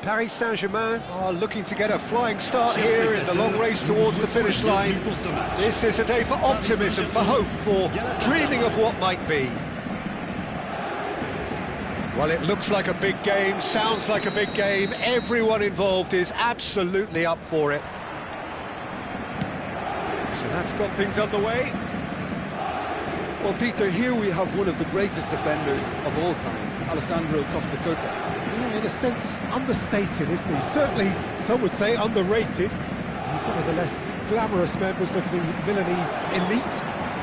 Paris Saint-Germain are looking to get a flying start here in the long race towards the finish line. This is a day for optimism, for hope, for dreaming of what might be. Well, it looks like a big game, sounds like a big game. Everyone involved is absolutely up for it. So that's got things underway. Well, Peter, here we have one of the greatest defenders of all time, Alessandro Costa Curta. Yeah, in a sense, understated, isn't he? Certainly, some would say underrated. He's one of the less glamorous members of the Milanese elite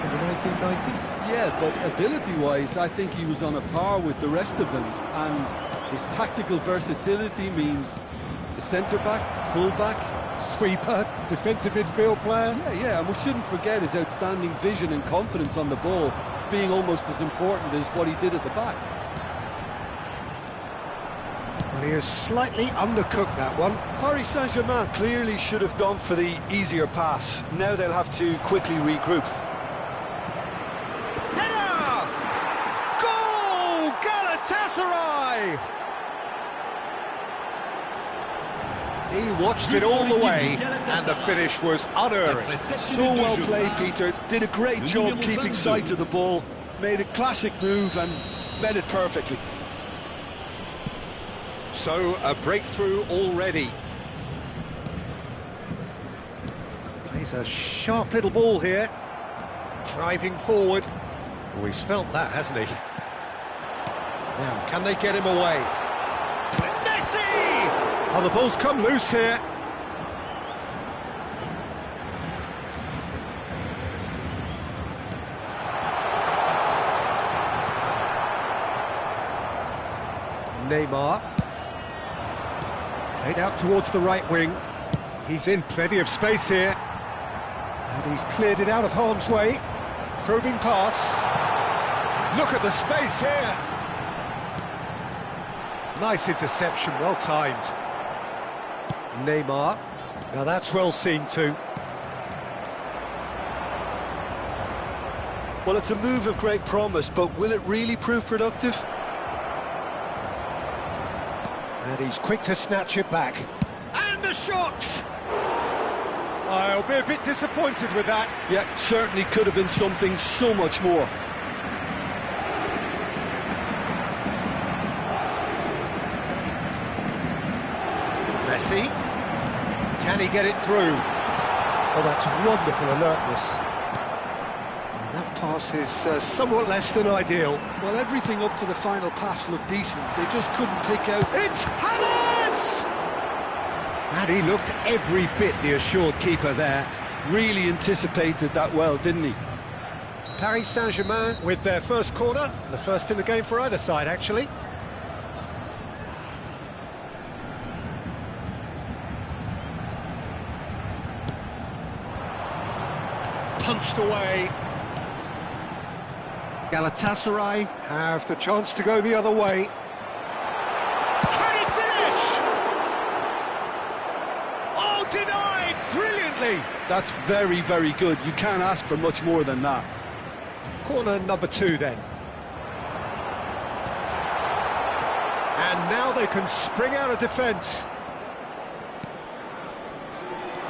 from the 1990s. Yeah, but ability-wise, I think he was on a par with the rest of them. And his tactical versatility means the centre-back, full-back, sweeper, defensive midfield player. Yeah, and we shouldn't forget his outstanding vision and confidence on the ball being almost as important as what he did at the back. Well, he has slightly undercooked that one. Paris Saint-Germain clearly should have gone for the easier pass. Now they'll have to quickly regroup. Header! Goal! Galatasaray! He watched it all the way, and the finish was unerring. So well played, Peter. Did a great job keeping sight of the ball. Made a classic move and bet it perfectly. So, a breakthrough already. Plays a sharp little ball here. Driving forward. Always felt that, hasn't he? Now, can they get him away? Messi! Oh, the ball's come loose here. Neymar. Played out towards the right wing. He's in plenty of space here. And he's cleared it out of harm's way. Probing pass. Look at the space here. Nice interception, well timed. Neymar. Now that's well seen too. Well, it's a move of great promise, but will it really prove productive? And he's quick to snatch it back. And the shot! I'll be a bit disappointed with that. Yeah, certainly could have been something so much more. Messi. Can he get it through? Oh, that's wonderful alertness. And that pass is somewhat less than ideal. Well, everything up to the final pass looked decent. They just couldn't take out... It's Hamas! And he looked every bit the assured keeper there. Really anticipated that well, didn't he? Paris Saint-Germain with their first corner. The first in the game for either side, actually. Punched away. Galatasaray have the chance to go the other way. Can he finish? Oh, denied brilliantly. That's very, very good. You can't ask for much more than that. Corner number 2 then. And now they can spring out of defence.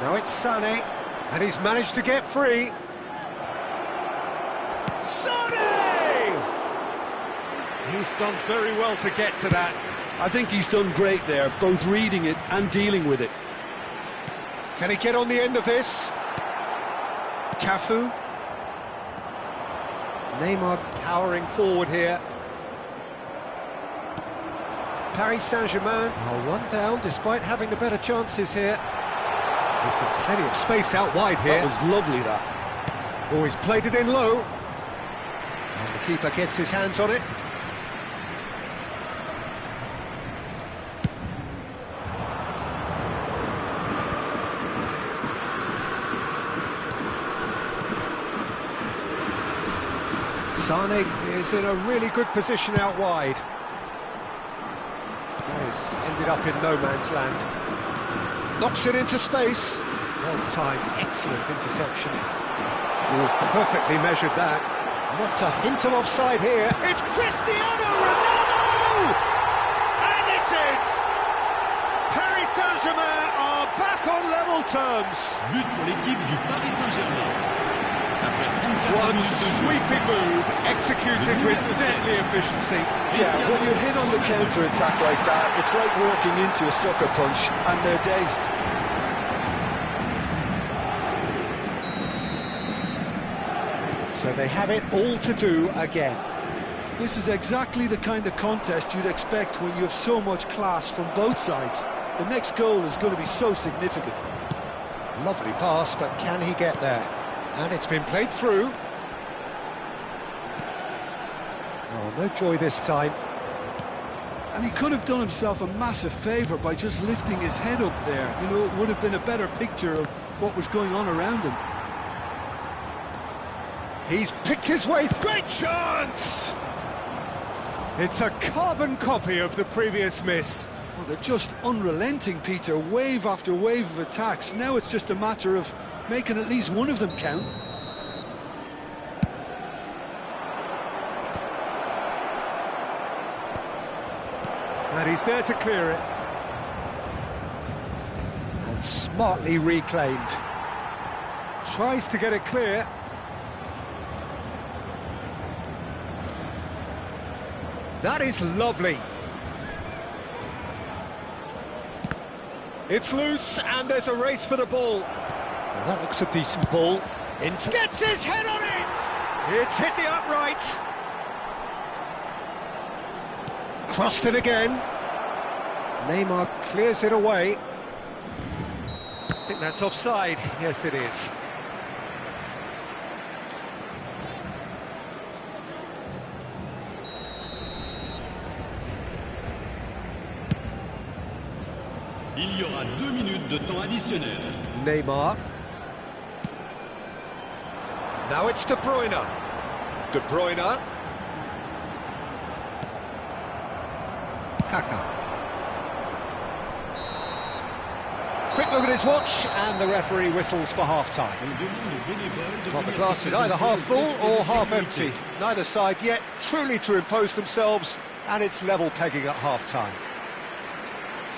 Now it's Sané, and he's managed to get free. Sané! He's done very well to get to that. I think he's done great there, both reading it and dealing with it. Can he get on the end of this? Cafu. Neymar powering forward here. Paris Saint-Germain are one down despite having the better chances here. He's got plenty of space out wide here. That was lovely, that. Oh, he's played it in low. And the keeper gets his hands on it. Sané is in a really good position out wide. He's ended up in no man's land. Knocks it into space. Well timed, excellent interception. Oh, perfectly measured that. Not a hint of offside here. It's Cristiano Ronaldo! And it's in! on level terms. But pour l'équipe du Paris Saint-Germain. One sweeping move, executed with deadly efficiency. Yeah, when you're hit on the counter-attack like that, it's like walking into a sucker punch, and they're dazed. So they have it all to do again. This is exactly the kind of contest you'd expect when you have so much class from both sides. The next goal is going to be so significant. Lovely pass, but can he get there? And it's been played through. Oh, no joy this time. And he could have done himself a massive favour by just lifting his head up there. You know, it would have been a better picture of what was going on around him. He's picked his way. Great chance! It's a carbon copy of the previous miss. Well, they're just unrelenting, Peter. Wave after wave of attacks. Now it's just a matter of making at least one of them count. And he's there to clear it. And smartly reclaimed. Tries to get it clear. That is lovely. It's loose, and there's a race for the ball. Well, that looks a decent ball. Gets his head on it! It's hit the upright. Crossed it again. Neymar clears it away. I think that's offside. Yes, it is. Il y aura 2 minutes de temps additionnel. Neymar. Now it's De Bruyne. De Bruyne. Kaka. Quick look at his watch, and the referee whistles for half-time. Well, the glass is either half full or half empty. Neither side yet truly to impose themselves, and it's level pegging at half-time.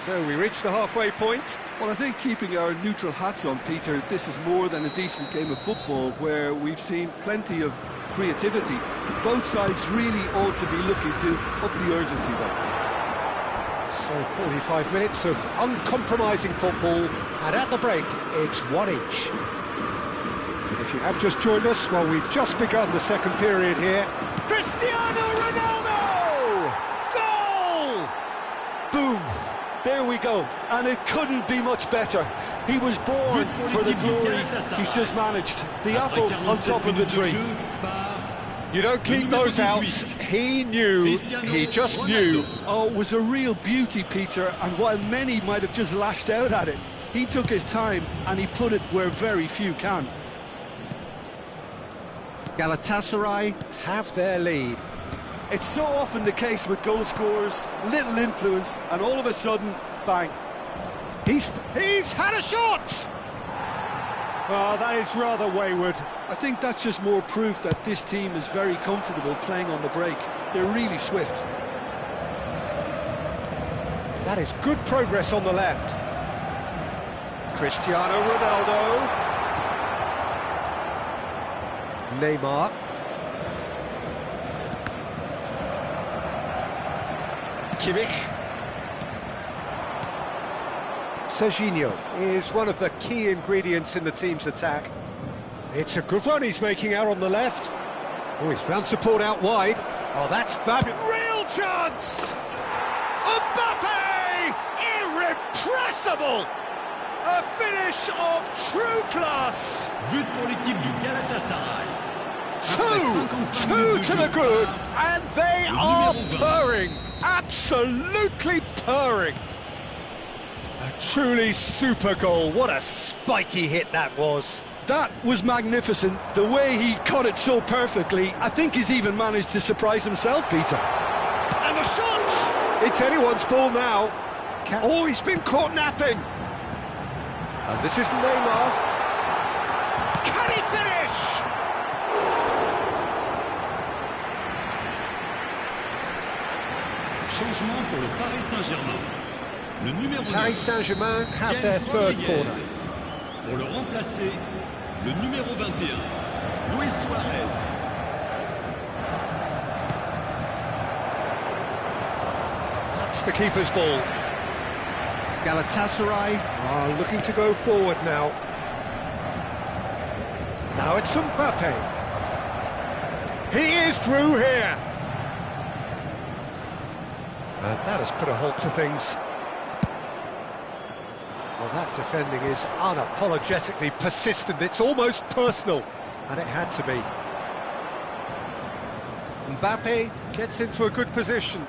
So we reach the halfway point. Well, I think keeping our neutral hats on, Peter, this is more than a decent game of football where we've seen plenty of creativity. Both sides really ought to be looking to up the urgency, though. So 45 minutes of uncompromising football, and at the break, it's one each. And if you have just joined us, well, we've just begun the second period here. Cristiano Ronaldo! Goal! Boom! There we go, and it couldn't be much better. He was born for the glory. He's just managed. The apple on top of the tree. You don't keep those outs. He knew. He just knew. Oh, it was a real beauty, Peter, and while many might have just lashed out at it, he took his time and he put it where very few can. Galatasaray have their lead. It's so often the case with goal scorers, little influence, and all of a sudden, bang. He's had a shot! Well, that is rather wayward. I think that's just more proof that this team is very comfortable playing on the break. They're really swift. That is good progress on the left. Cristiano Ronaldo. Neymar. Kimmich. Serginho is one of the key ingredients in the team's attack. It's a good run he's making out on the left. Oh, he's found support out wide. Oh, that's fabulous. Real chance! Mbappe! Irrepressible! A finish of true class! But pour l'équipe du Galatasaray. Two to the good, and they are purring, absolutely purring. A truly super goal. What a spiky hit that was. That was magnificent. The way he caught it so perfectly, I think he's even managed to surprise himself, Peter. And the shot! It's anyone's ball now. Oh, he's been caught napping. And this is Neymar. Can he finish? Changement pour le Paris Saint-Germain. le numéro 9. Paris Saint-Germain have their third corner. Pour le remplacer, le numéro 21, Luis Suarez. That's the keeper's ball. Galatasaray are looking to go forward now. Now it's Mbappe. He is through here. And that has put a halt to things. Well, that defending is unapologetically persistent. It's almost personal, and it had to be. Mbappe gets into a good position.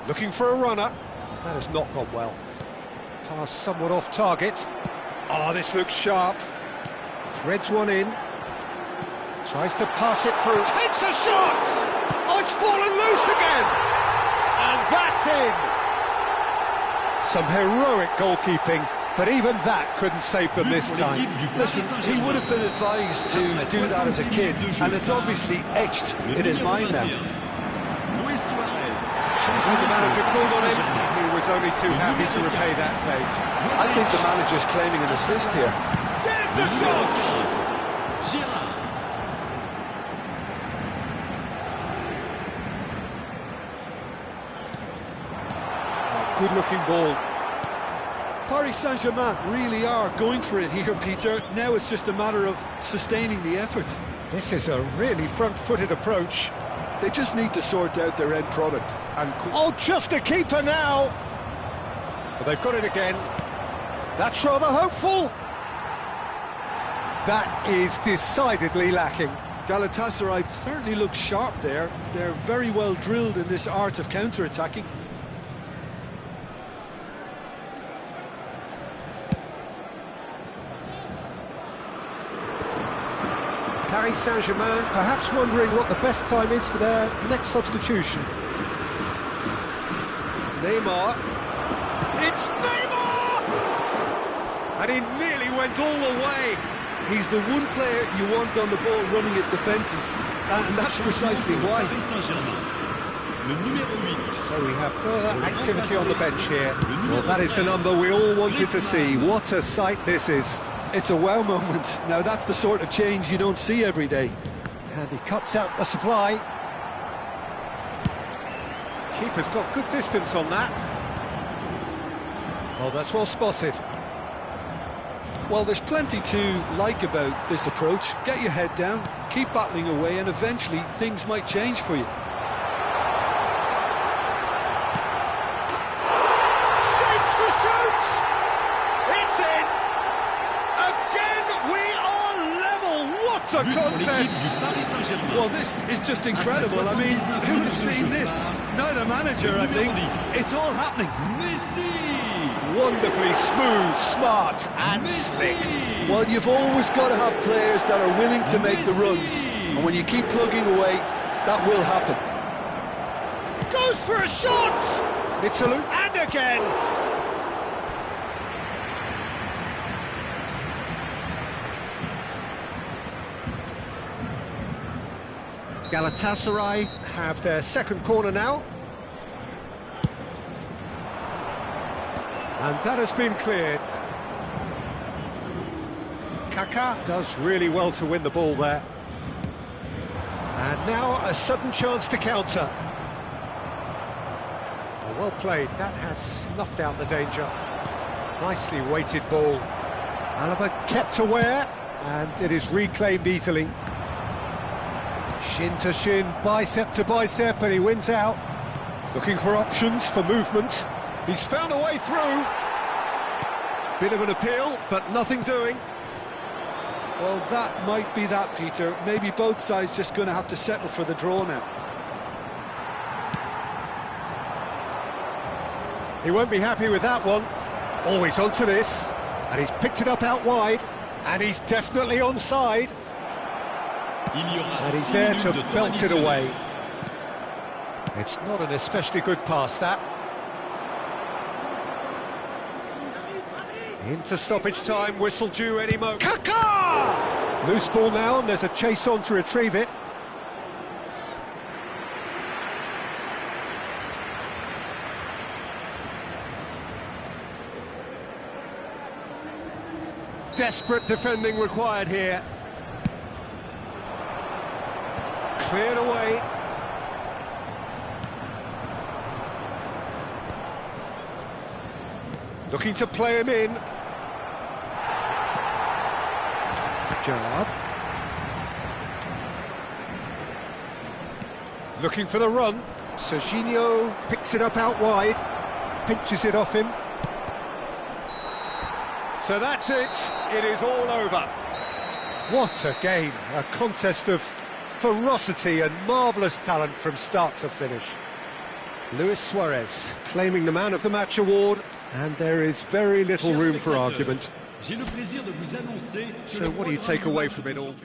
Looking for a runner. That has not gone well. Pass somewhat off target. Oh, this looks sharp. Threads one in. Tries to pass it through. Takes a shot! Oh, it's fallen loose again! And that's in! Some heroic goalkeeping, but even that couldn't save them this time. Listen, he would have been advised to do that as a kid, and it's obviously etched in his mind now. When the manager called on him, he was only too happy to repay that fate. I think the manager's claiming an assist here. There's the shot! Good-looking ball. Paris Saint-Germain really are going for it here, Peter. Now it's just a matter of sustaining the effort. This is a really front-footed approach. They just need to sort out their end product. And oh, just a keeper now! Well, they've got it again. That's rather hopeful. That is decidedly lacking. Galatasaray certainly looks sharp there. They're very well drilled in this art of counter-attacking. Paris Saint-Germain perhaps wondering what the best time is for their next substitution. Neymar. It's Neymar! And he nearly went all the way. He's the one player you want on the ball running at defences, and that's precisely why. So we have further activity on the bench here. Well, that is the number we all wanted to see. What a sight this is. It's a wow moment. Now that's the sort of change you don't see every day. And he cuts out the supply. Keeper's got good distance on that. Oh, that's well spotted. Well, there's plenty to like about this approach. Get your head down, keep battling away, and eventually things might change for you. Shapes to shoot! It's in! Again, we are level! What a contest! Well, this is just incredible. I mean, who would have seen this? Not a manager, I think. It's all happening. Wonderfully smooth, smart and slick. Well, you've always got to have players that are willing to make the runs. And when you keep plugging away, that will happen. Goes for a shot! It's a loop. And again! Galatasaray have their second corner now. And that has been cleared. Kaká does really well to win the ball there. And now a sudden chance to counter. Oh, well played, that has snuffed out the danger. Nicely weighted ball. Alaba kept aware, and it is reclaimed easily. Shin to shin, bicep to bicep, and he wins out. Looking for options for movement. He's found a way through. Bit of an appeal, but nothing doing. Well, that might be that, Peter. Maybe both sides just going to have to settle for the draw now. He won't be happy with that one. Oh, he's onto this. And he's picked it up out wide. And he's definitely onside. And he's there to belt it away. It's not an especially good pass, that. Into stoppage time, whistle due any moment. Kaká! Loose ball now, and there's a chase on to retrieve it. Desperate defending required here. Cleared away. Looking to play him in. Gerrard. Looking for the run. Serginho picks it up out wide. Pinches it off him. So that's it. It is all over. What a game. A contest of ferocity and marvellous talent from start to finish. Luis Suarez claiming the Man of the Match award, and there is very little room for argument. So what do you take away from it all?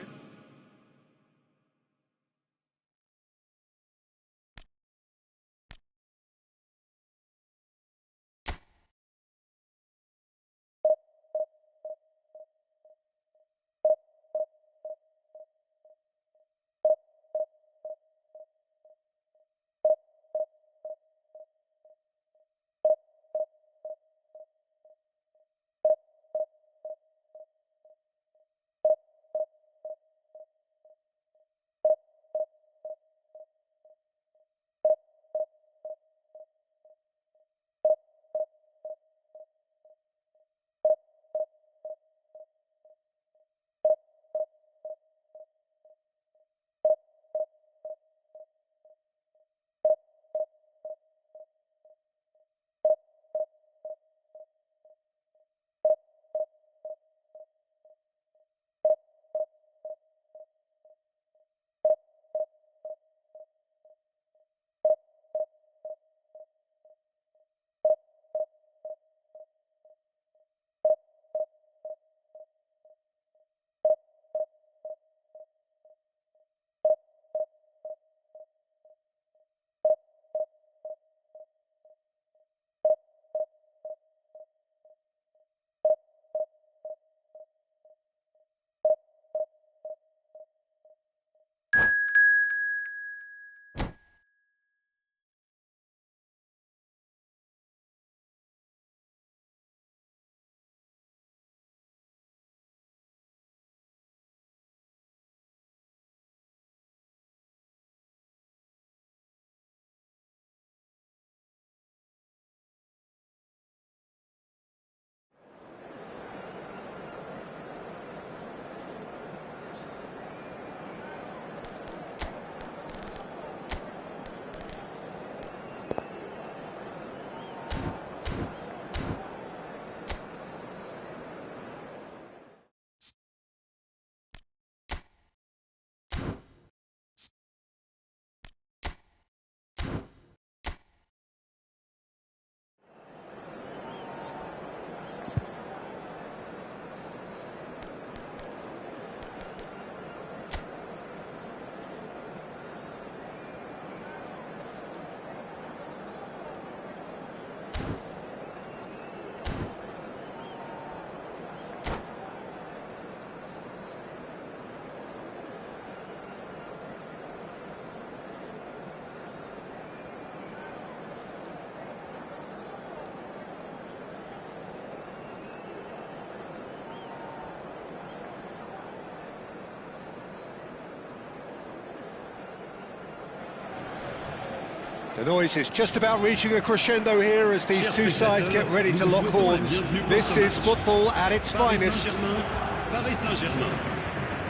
The noise is just about reaching a crescendo here as these two sides get ready to lock horns. This is football at its finest.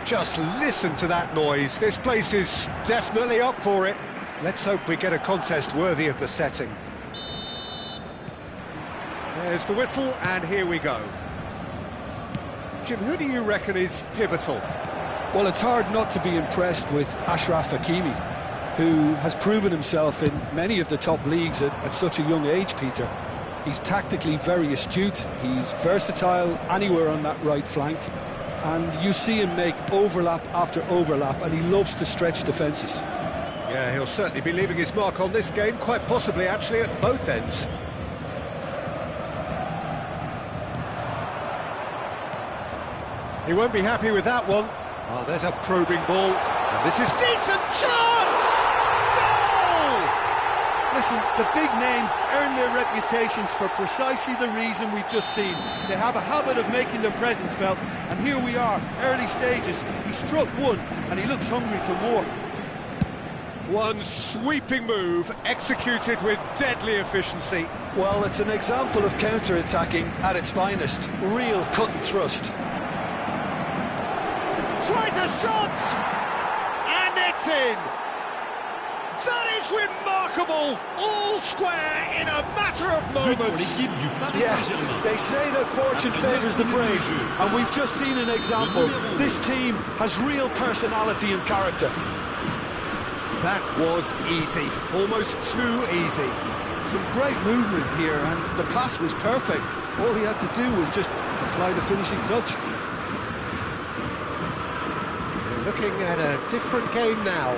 Just listen to that noise. This place is definitely up for it. Let's hope we get a contest worthy of the setting. There's the whistle, and here we go. Jim, who do you reckon is pivotal? Well, it's hard not to be impressed with Achraf Hakimi, who has proven himself in many of the top leagues at such a young age, Peter. He's tactically very astute, he's versatile anywhere on that right flank, and you see him make overlap after overlap, and he loves to stretch defences. Yeah, he'll certainly be leaving his mark on this game, quite possibly actually at both ends. He won't be happy with that one. Oh, there's a probing ball, and this is decent chance! Listen, the big names earn their reputations for precisely the reason we've just seen. They have a habit of making their presence felt, and here we are, early stages. He struck one, and he looks hungry for more. One sweeping move, executed with deadly efficiency. Well, it's an example of counter-attacking at its finest. Real cut and thrust. Tries a shot! And it's in! That is remarkable! All square in a matter of moments. Yeah, they say that fortune favours the brave, and we've just seen an example. This team has real personality and character. That was easy, almost too easy. Some great movement here, and the pass was perfect. All he had to do was just apply the finishing touch. We're looking at a different game now.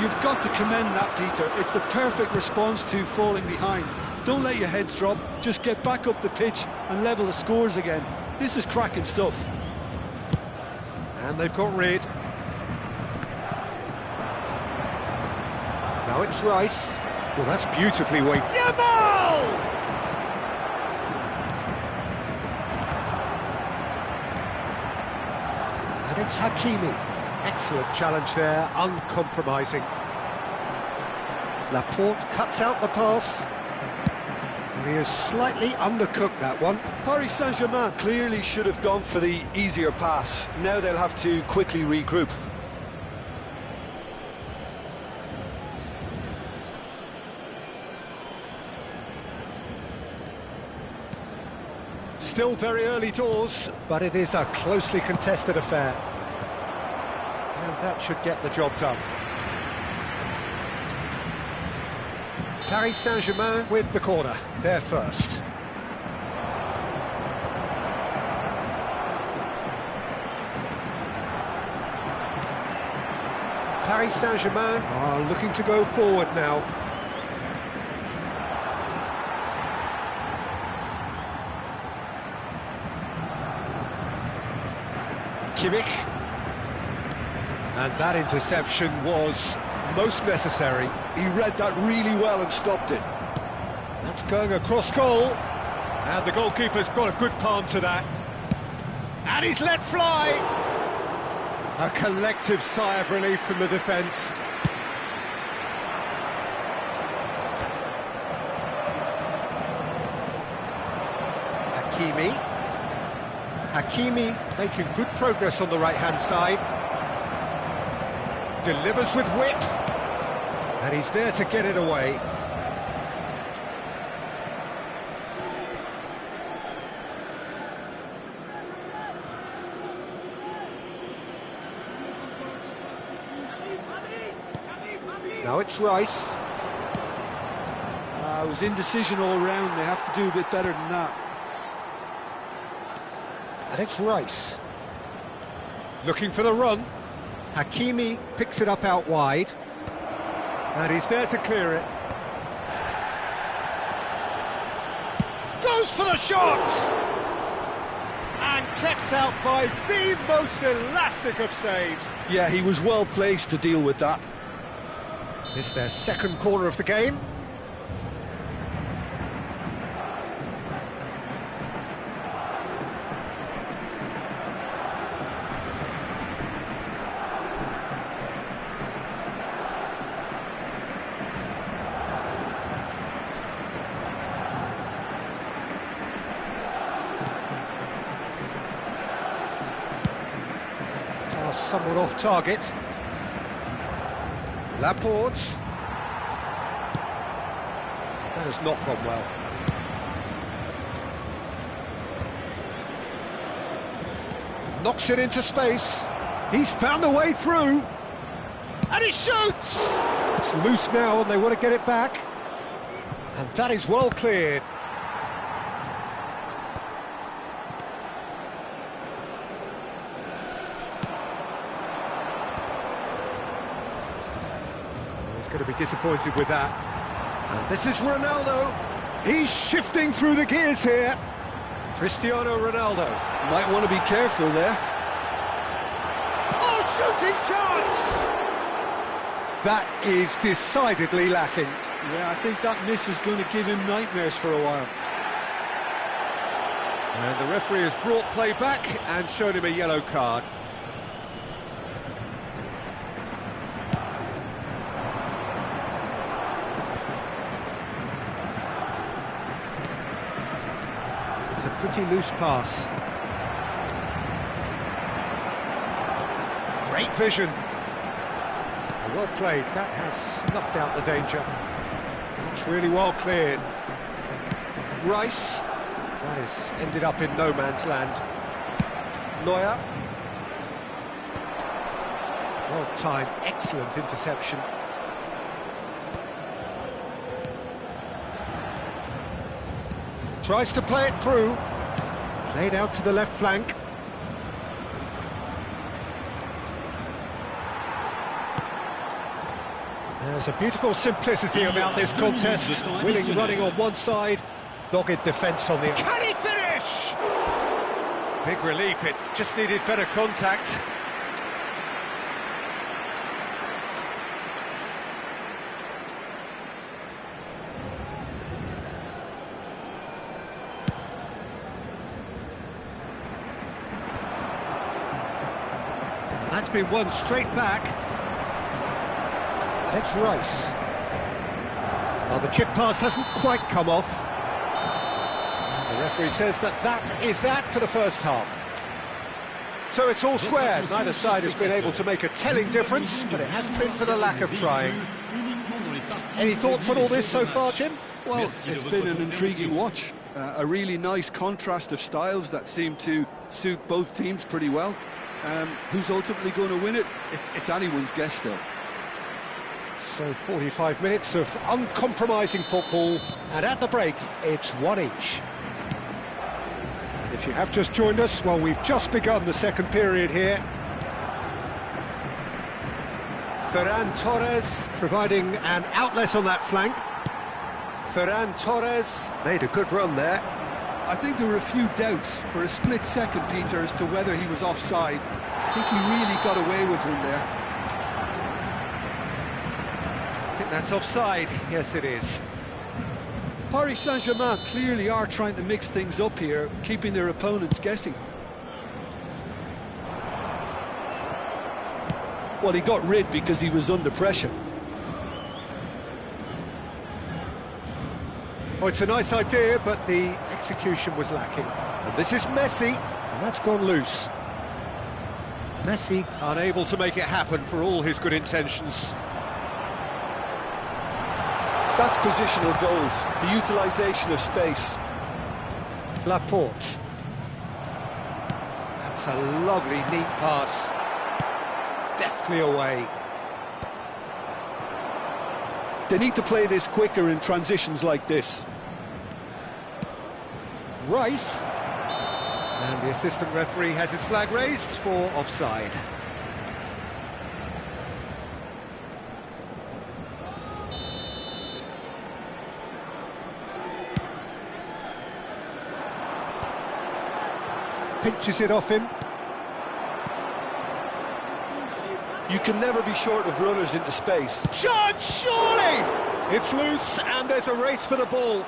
You've got to commend that, Peter. It's the perfect response to falling behind. Don't let your heads drop, just get back up the pitch and level the scores again. This is cracking stuff. And they've got rid. Now it's Rice. Well, that's beautifully weighted. Yamal! And it's Hakimi. Excellent challenge there, uncompromising. Laporte cuts out the pass. And he has slightly undercooked that one. Paris Saint-Germain clearly should have gone for the easier pass. Now they'll have to quickly regroup. Still very early doors, but it is a closely contested affair. And that should get the job done. Paris Saint-Germain with the corner, they're first. Paris Saint-Germain are looking to go forward now. Kimmich. And that interception was most necessary. He read that really well and stopped it. That's going across goal. And the goalkeeper's got a good palm to that. And he's let fly. A collective sigh of relief from the defence. Hakimi making good progress on the right-hand side. Delivers with whip. And he's there to get it away. Now it's Rice. It was indecision all round. They have to do a bit better than that. And it's Rice. Looking for the run. Hakimi picks it up out wide. And he's there to clear it. Goes for the shot! And kept out by the most elastic of saves. Yeah, he was well placed to deal with that. This is their second corner of the game. Somewhat off target. Laporte. That has not gone well. Knocks it into space. He's found a way through. And he shoots! It's loose now and they want to get it back. And that is well cleared. Going to be disappointed with that. And this is Ronaldo. He's shifting through the gears here. Cristiano Ronaldo. Might want to be careful there. Oh, shooting chance! That is decidedly lacking. Yeah, I think that miss is going to give him nightmares for a while. And the referee has brought play back and shown him a yellow card. It's a pretty loose pass. Great vision. Well played. That has snuffed out the danger. It's really well cleared. Rice. That has ended up in no man's land. Neuer. Well timed, excellent interception. Tries to play it through. Played out to the left flank. There's a beautiful simplicity about this contest. Willing running on one side, dogged defence on the other. Can he finish? Big relief, it just needed better contact. That's been won straight back. It's Rice. Well, the chip pass hasn't quite come off. The referee says that is that for the first half. So it's all square. Neither side has been able to make a telling difference, but it hasn't been for the lack of trying. Any thoughts on all this so far, Jim? Well, it's been an intriguing watch. A really nice contrast of styles that seem to suit both teams pretty well. Who's ultimately going to win it? It's anyone's guess, though. So 45 minutes of uncompromising football, and at the break, it's one each. And if you have just joined us, well, we've just begun the second period here. Ferran Torres providing an outlet on that flank. Ferran Torres made a good run there. I think there were a few doubts for a split second, Peter, as to whether he was offside. I think he really got away with one there. I think that's offside. Yes, it is. Paris Saint-Germain clearly are trying to mix things up here, keeping their opponents guessing. Well, he got rid because he was under pressure. Oh, it's a nice idea, but the execution was lacking. And this is Messi, and that's gone loose. Messi unable to make it happen for all his good intentions. That's positional goals, the utilisation of space. Laporte. That's a lovely, neat pass. Deftly away. They need to play this quicker in transitions like this. Rice. And the assistant referee has his flag raised for offside. Pinches it off him. You can never be short of runners into space. Shot, surely! It's loose and there's a race for the ball.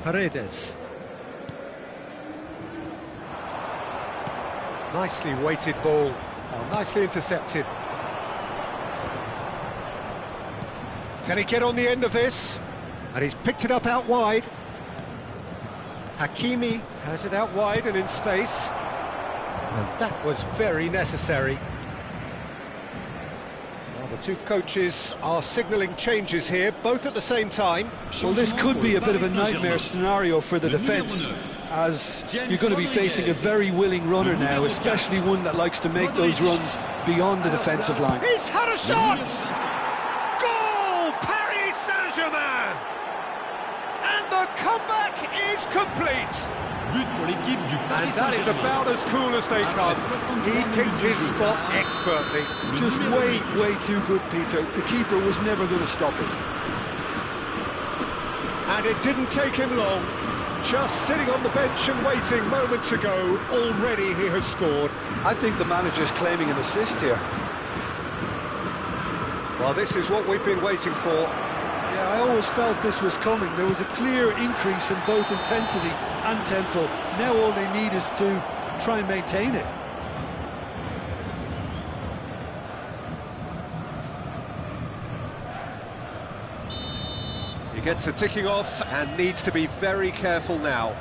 Paredes. Nicely weighted ball. Oh, nicely intercepted. Can he get on the end of this? And he's picked it up out wide. Hakimi has it out wide and in space. And that was very necessary. Well, the two coaches are signalling changes here, both at the same time. Well, this could be a bit of a nightmare scenario for the defence, as you're going to be facing a very willing runner now, especially one that likes to make those runs beyond the defensive line. He's had a shot! Goal! Paris Saint-Germain! And the comeback is complete! And that is about as cool as they come. He picked his spot expertly. Just way too good, Peter. The keeper was never going to stop him. And it didn't take him long. Just sitting on the bench and waiting moments ago, already he has scored. I think the manager's claiming an assist here. Well, this is what we've been waiting for. Yeah, I always felt this was coming. There was a clear increase in both intensity and tempo. Now all they need is to try and maintain it. He gets a ticking off and needs to be very careful now.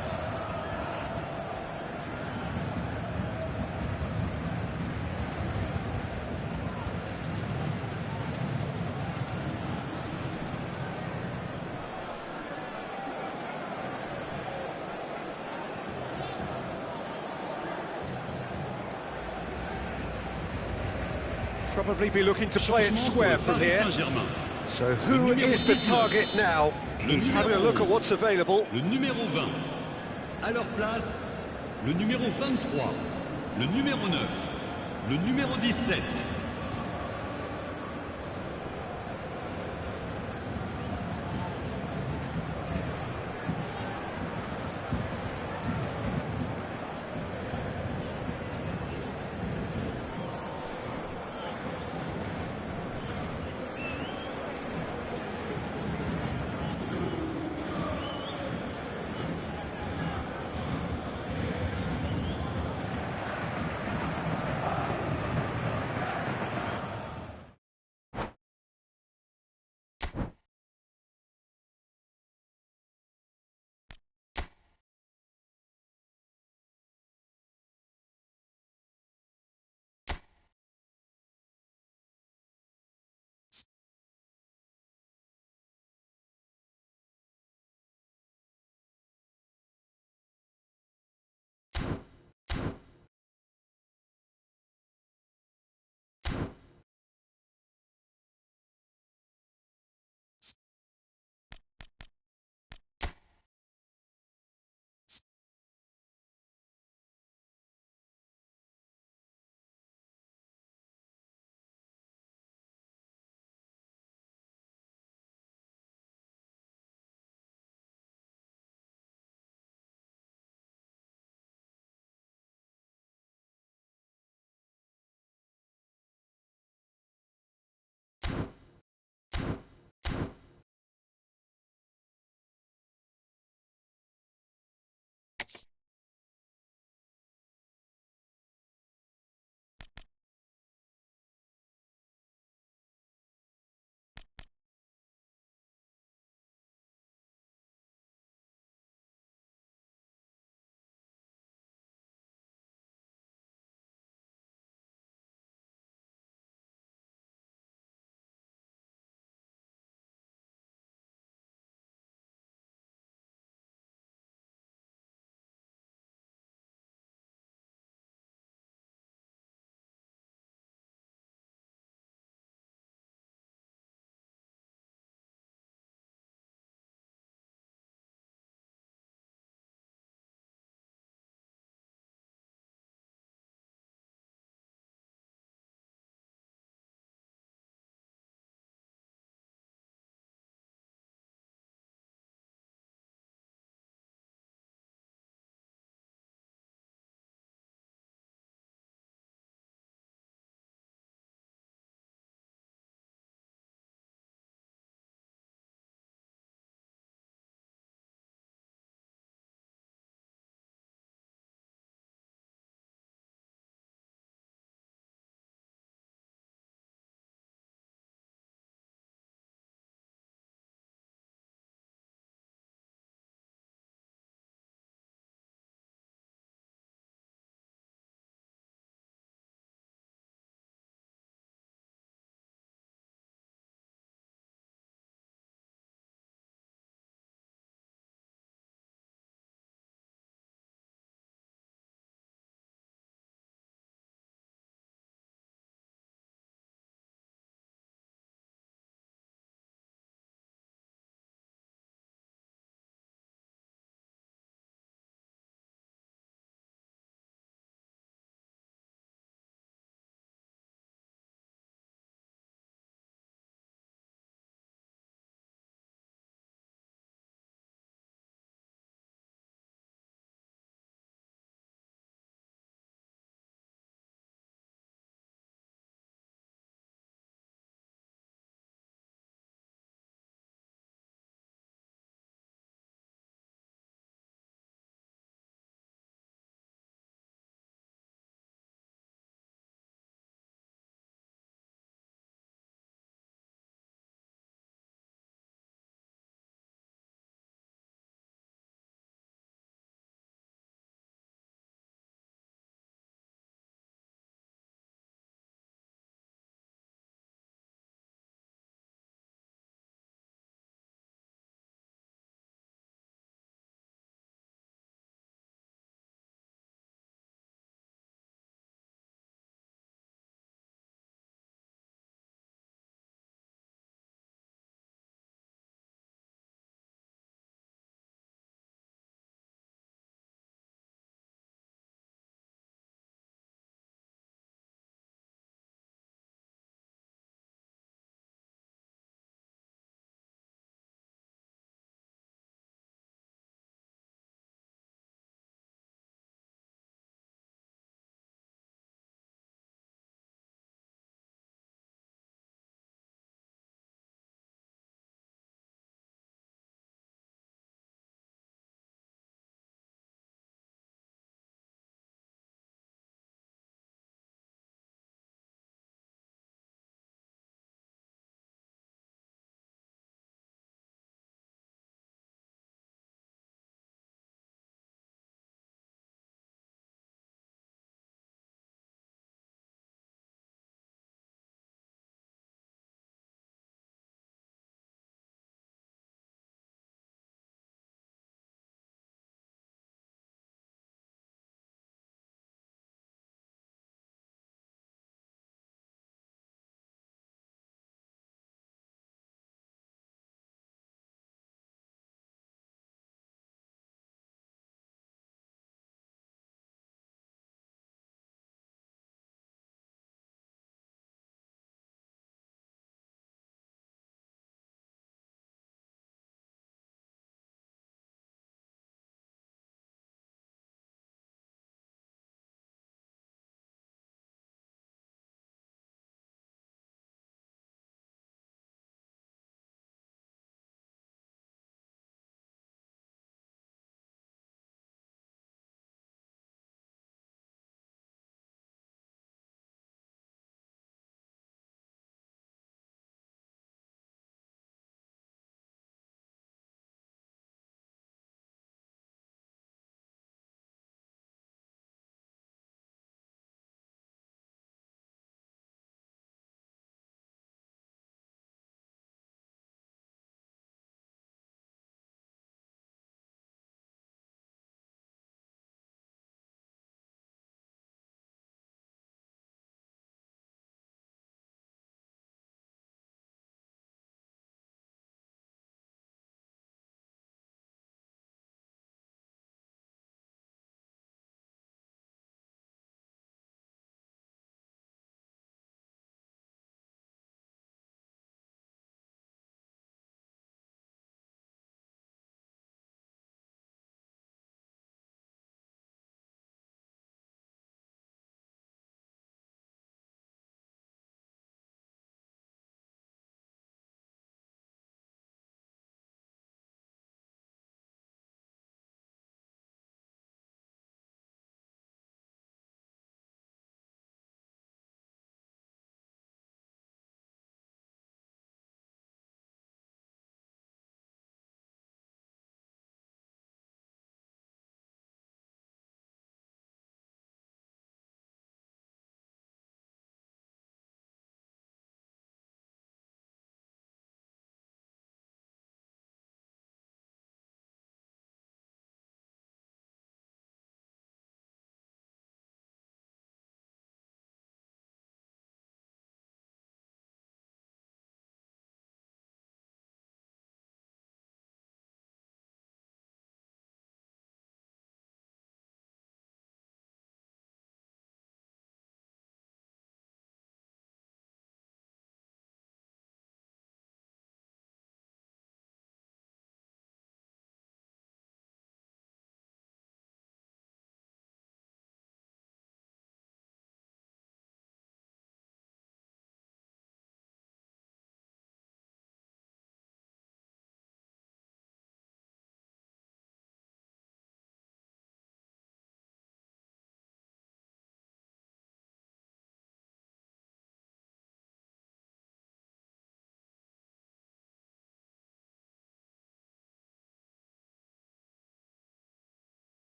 Probably be looking to play it square from here. So who is the target now? He's having a look at what's available. Le numéro 20. À leur place, le numéro 23, le numéro 9, le numéro 17.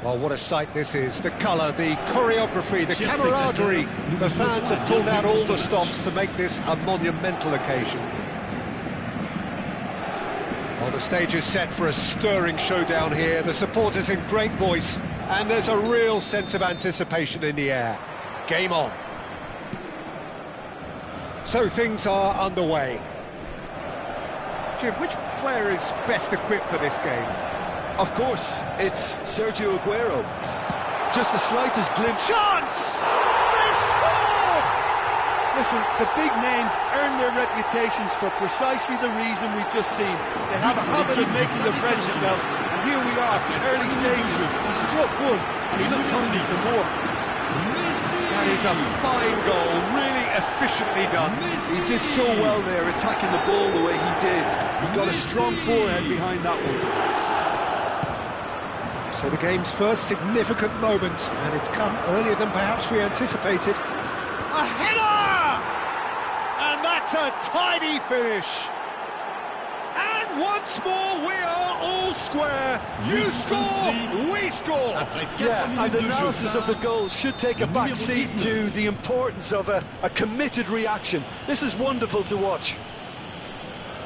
Well, what a sight this is. The colour, the choreography, the camaraderie. The fans have pulled out all the stops to make this a monumental occasion. Well, the stage is set for a stirring showdown here. The supporters in great voice, and there's a real sense of anticipation in the air. Game on. So things are underway. Jim, which player is best equipped for this game? Of course, it's Sergio Aguero. Just the slightest glimpse. Chance! They've scored! Listen, the big names earn their reputations for precisely the reason we've just seen. They have a habit of making their presence felt, and here we are, early stages. He struck one, and he looks hungry for more. That is a fine goal, really efficiently done. He did so well there, attacking the ball the way he did. He got a strong forehead behind that one. So the game's first significant moment, and it's come earlier than perhaps we anticipated. A header! And that's a tidy finish. And once more we are all square. You score, we score. Yeah, and analysis of the goal should take a back seat to the importance of a committed reaction. This is wonderful to watch.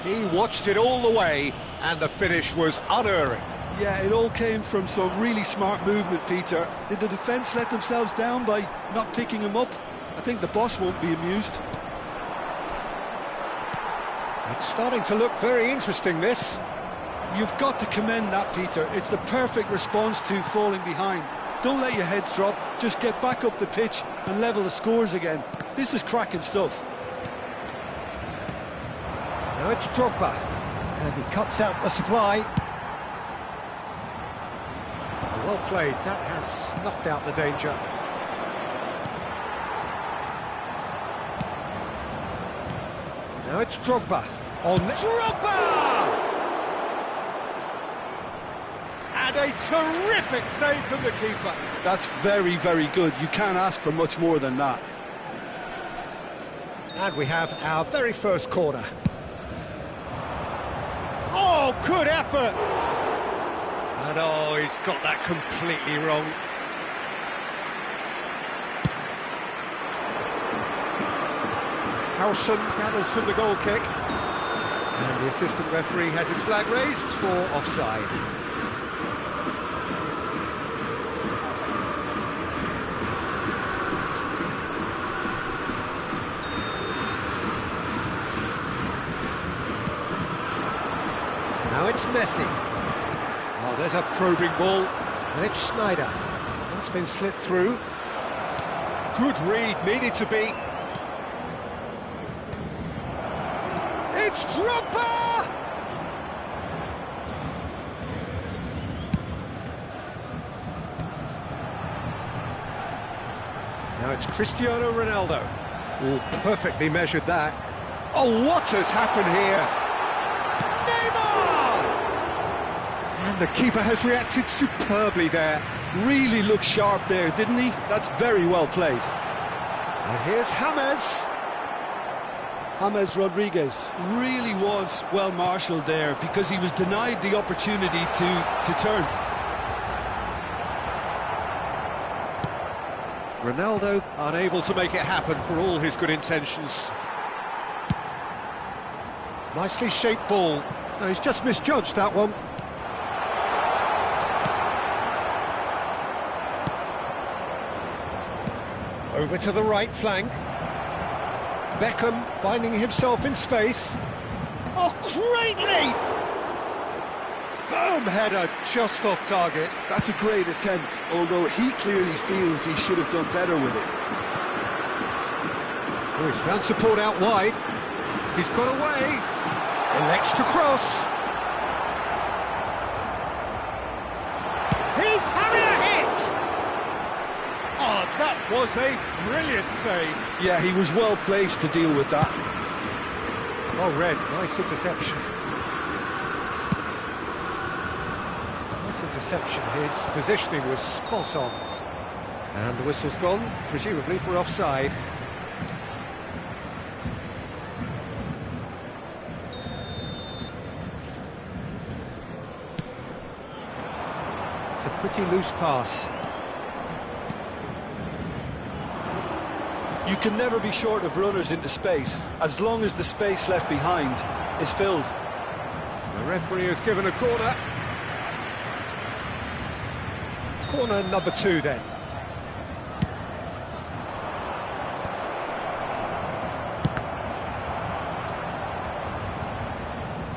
He watched it all the way, and the finish was unerring. Yeah, it all came from some really smart movement, Peter. Did the defence let themselves down by not picking him up? I think the boss won't be amused. It's starting to look very interesting, this. You've got to commend that, Peter. It's the perfect response to falling behind. Don't let your heads drop, just get back up the pitch and level the scores again. This is cracking stuff. Now it's Drogba, and he cuts out the supply. Well played, that has snuffed out the danger. Now it's Drogba. On Drogba! And a terrific save from the keeper. That's very, very good. You can't ask for much more than that. And we have our very first corner. Oh, good effort! And oh, he's got that completely wrong. Howson gathers from the goal kick. And the assistant referee has his flag raised for offside. Now it's Messi. Oh, there's a probing ball, and it's Schneider. That's been slipped through. Good read, needed to be. It's Drogba! Now it's Cristiano Ronaldo. Oh, perfectly measured that. Oh, what has happened here? And the keeper has reacted superbly there. Really looked sharp there, didn't he? That's very well played. And here's James Rodriguez really was well marshalled there because he was denied the opportunity to turn. Ronaldo unable to make it happen for all his good intentions. Nicely shaped ball. No, he's just misjudged that one. Over to the right flank. Beckham finding himself in space. Oh, great leap! Firm header just off target. That's a great attempt, although he clearly feels he should have done better with it. Oh, he's found support out wide. He's got away. Elects to cross. He's having a hit! Oh, that was a brilliant save. Yeah, he was well placed to deal with that. Well read, nice interception. Nice interception, his positioning was spot on. And the whistle's gone, presumably for offside. It's a pretty loose pass. You can never be short of runners into space, as long as the space left behind is filled. The referee has given a corner. Corner number 2 then.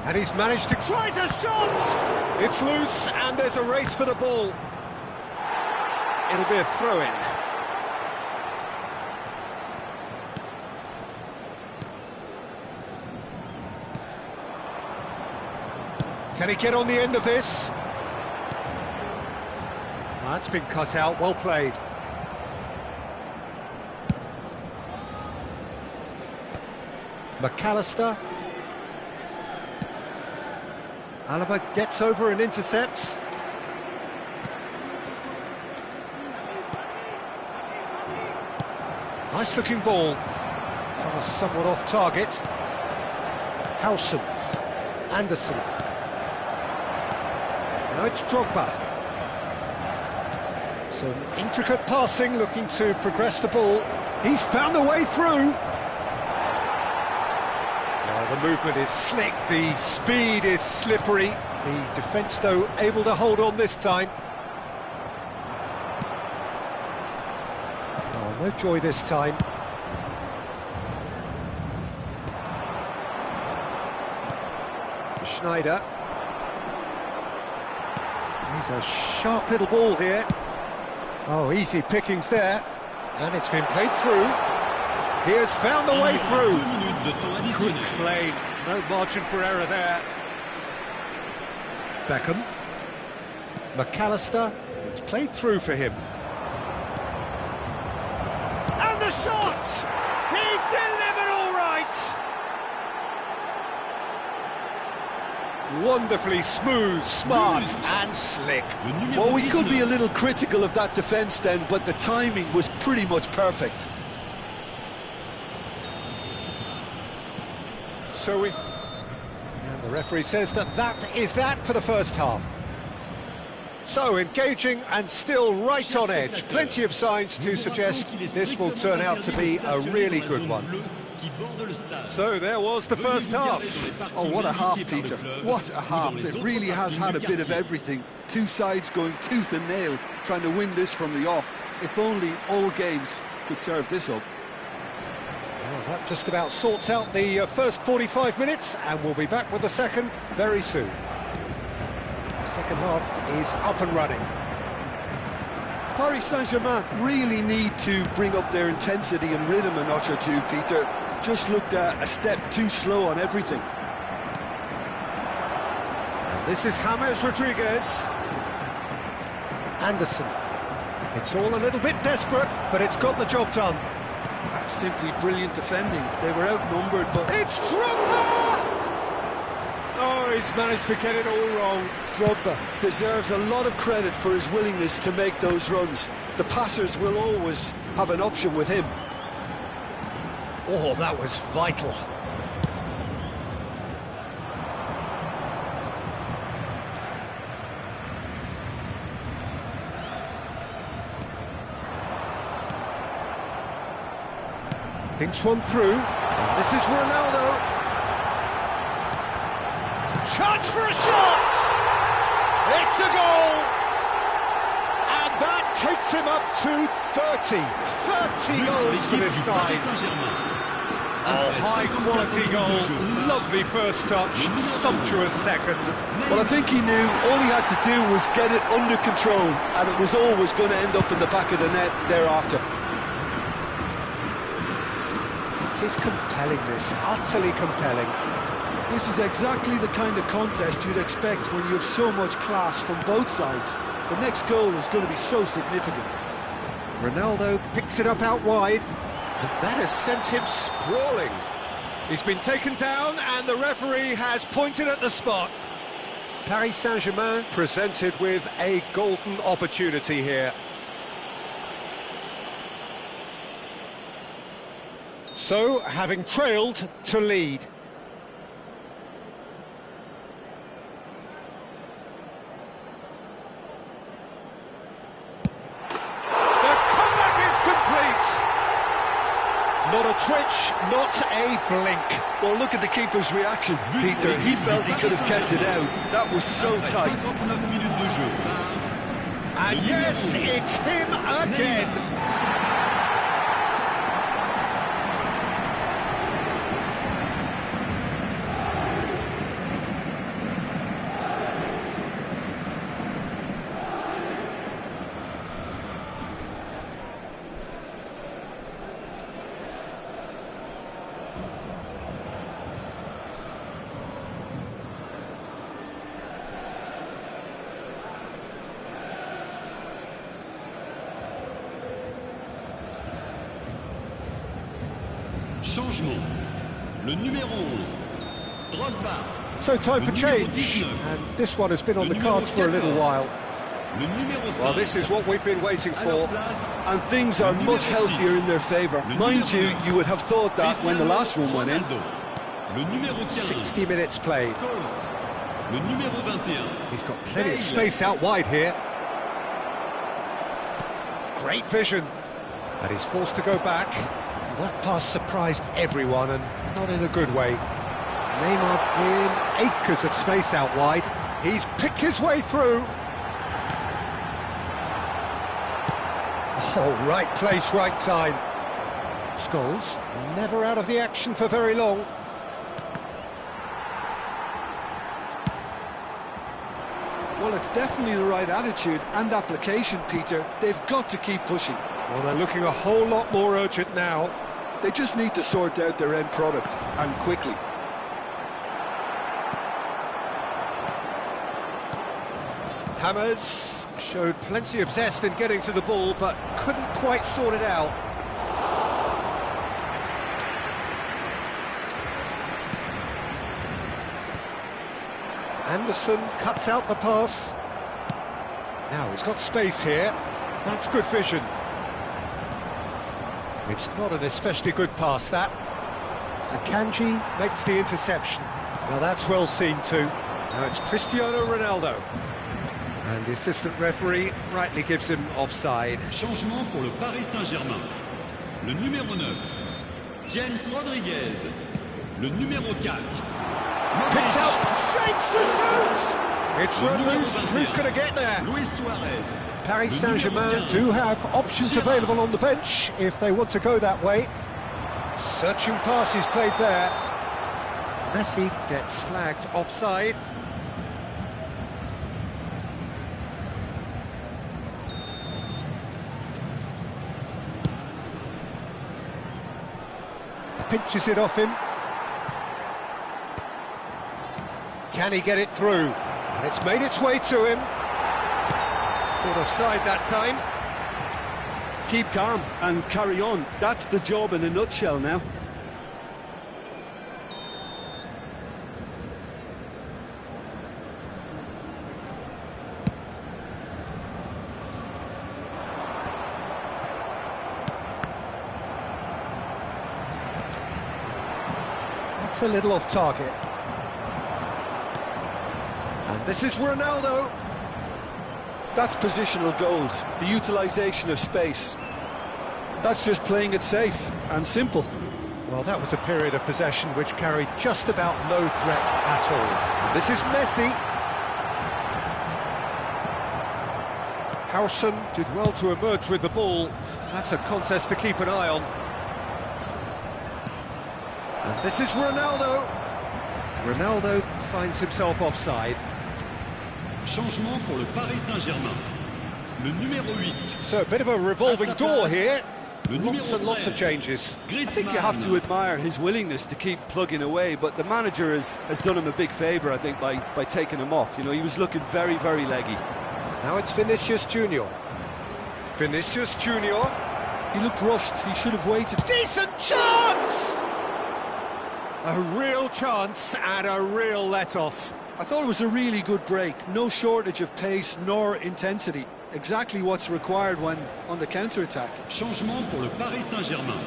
And he's managed to... tries a shot! It's loose, and there's a race for the ball. It'll be a throw-in. Can he get on the end of this? That's been cut out, well played. McAllister. Alaba gets over and intercepts. Nice looking ball. That was somewhat off target. Howson. Anderson. Now it's Drogba. Some intricate passing, looking to progress the ball. He's found a way through. The movement is slick, the speed is slippery. The defence, though, able to hold on this time. Oh, no joy this time. Schneider. He's a sharp little ball here. Oh, easy pickings there. And it's been played through. He has found the way through. Good play, no margin for error there. Beckham. McAllister. It's played through for him. And the shot! He's delivered all right! Wonderfully smooth, smart and slick. Well, we could be a little critical of that defence then, but the timing was pretty much perfect. So and the referee says that is that for the first half. So engaging and still right on edge. Plenty of signs to suggest this will turn out to be a really good one. So there was the first half. Oh, what a half, Peter. What a half. It really has had a bit of everything. Two sides going tooth and nail, trying to win this from the off. If only all games could serve this up. Well, that just about sorts out the first 45 minutes, and we'll be back with the second very soon. The second half is up and running. Paris Saint-Germain really need to bring up their intensity and rhythm a notch or two, Peter. Just looked a step too slow on everything. And this is James Rodriguez. Anderson. It's all a little bit desperate, but it's got the job done. That's simply brilliant defending. They were outnumbered, but... It's Drogba! Oh, he's managed to get it all wrong. Drogba deserves a lot of credit for his willingness to make those runs. The passers will always have an option with him. Oh, that was vital. Thinks one through, and this is Ronaldo. Chance for a shot! It's a goal! And that takes him up to 30. 30 goals for this side. Oh, high-quality goal, lovely first touch, sumptuous second. Well, I think he knew all he had to do was get it under control, and it was always going to end up in the back of the net thereafter. It is compelling, this, utterly compelling. This is exactly the kind of contest you'd expect when you have so much class from both sides. The next goal is going to be so significant. Ronaldo picks it up out wide, and that has sent him sprawling. He's been taken down, and the referee has pointed at the spot. Paris Saint-Germain presented with a golden opportunity here. So, having trailed, to lead. twitch, not a blink. Well, look at the keeper's reaction, Peter. He felt he could have kept it out. That was so tight. 59 minutes de jeu. And yes, it's him again. Changement. Le numéro 11, Drogba. So time for change, and this one has been on the cards for a little while. Le numéro 5. Well, this is what we've been waiting for. And things are much healthier in their favour. Mind you, you would have thought that when the last one went in. Le numéro 15. 60 minutes played. Le numéro 21. He's got plenty of space out wide here. Great vision. And he's forced to go back. That pass surprised everyone, and not in a good way. Neymar in acres of space out wide. He's picked his way through. Oh, right place, right time. Scholes, never out of the action for very long. Well, it's definitely the right attitude and application, Peter. They've got to keep pushing. Well, they're looking a whole lot more urgent now. They just need to sort out their end product, and quickly. Hammers showed plenty of zest in getting to the ball, but couldn't quite sort it out. Anderson cuts out the pass. Now he's got space here. That's good vision. It's not an especially good pass, that. Akanji makes the interception. Well, that's well seen too. Now it's Cristiano Ronaldo. And the assistant referee rightly gives him offside. Changement pour le Paris Saint-Germain. Le numéro 9, James Rodriguez. Le numéro 4. Picks out, shapes to suit! It's run loose, who's going to get there? Luis Suarez. Paris Saint-Germain do have options available on the bench if they want to go that way. Searching passes played there. Messi gets flagged offside. Pinches it off him. Can he get it through? And it's made its way to him. Caught offside that time. Keep calm and carry on. That's the job in a nutshell now. That's a little off target. And this is Ronaldo. That's positional goals, the utilisation of space. That's just playing it safe and simple. Well, that was a period of possession which carried just about no threat at all. And this is Messi. Howson did well to emerge with the ball. That's a contest to keep an eye on. And this is Ronaldo. Ronaldo finds himself offside. Changement pour le Paris Saint-Germain. Le numéro 8. So a bit of a revolving door here. Le Lots and numéro lots of 13. changes. I think you have to admire his willingness to keep plugging away, but the manager has done him a big favour, I think, by taking him off. You know, he was looking very, very leggy. Now it's Vinicius Junior. Vinicius Junior. He looked rushed. He should have waited. Decent chance! A real chance and a real let-off. I thought it was a really good break. No shortage of pace nor intensity. Exactly what's required when on the counter-attack. Changement pour le Paris Saint-Germain.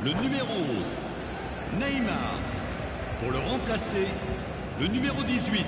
Le numéro 11, Neymar. Pour le remplacer, le numéro 18.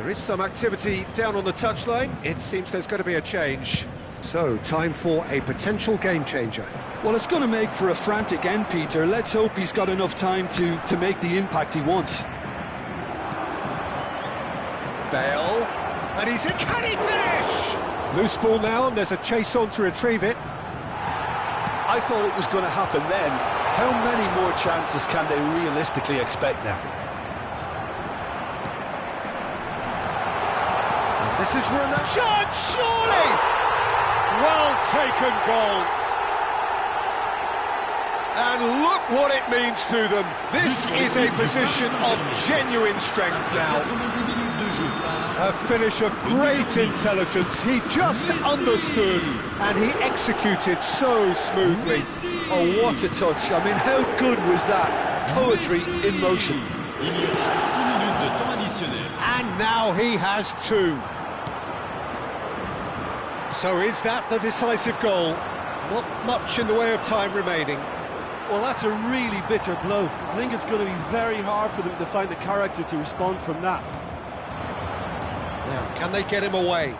There is some activity down on the touchline. It seems there's going to be a change. So, time for a potential game changer. Well, it's going to make for a frantic end, Peter. Let's hope he's got enough time to make the impact he wants. Bale, and he's in. Can he finish? Loose ball now, and there's a chase on to retrieve it. I thought it was going to happen then. How many more chances can they realistically expect now? And this is Ronaldo. Shot, surely! Well taken goal. And look what it means to them. This is a position of genuine strength now. A finish of great intelligence. He just understood and he executed so smoothly. Oh, what a touch. I mean, how good was that? Poetry in motion. And now he has two. So is that the decisive goal? Not much in the way of time remaining. Well, that's a really bitter blow. I think it's going to be very hard for them to find the character to respond from that. Now, can they get him away?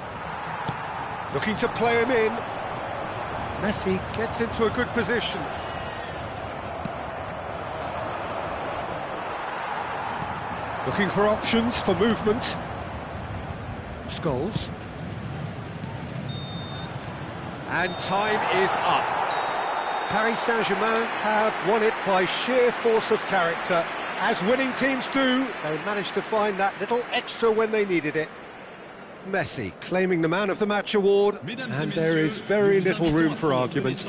Looking to play him in. Messi gets into a good position. Looking for options for movement. Scholes. And time is up. Paris Saint-Germain have won it by sheer force of character. As winning teams do, they managed to find that little extra when they needed it. Messi claiming the Man of the Match award, and there is very little room for argument.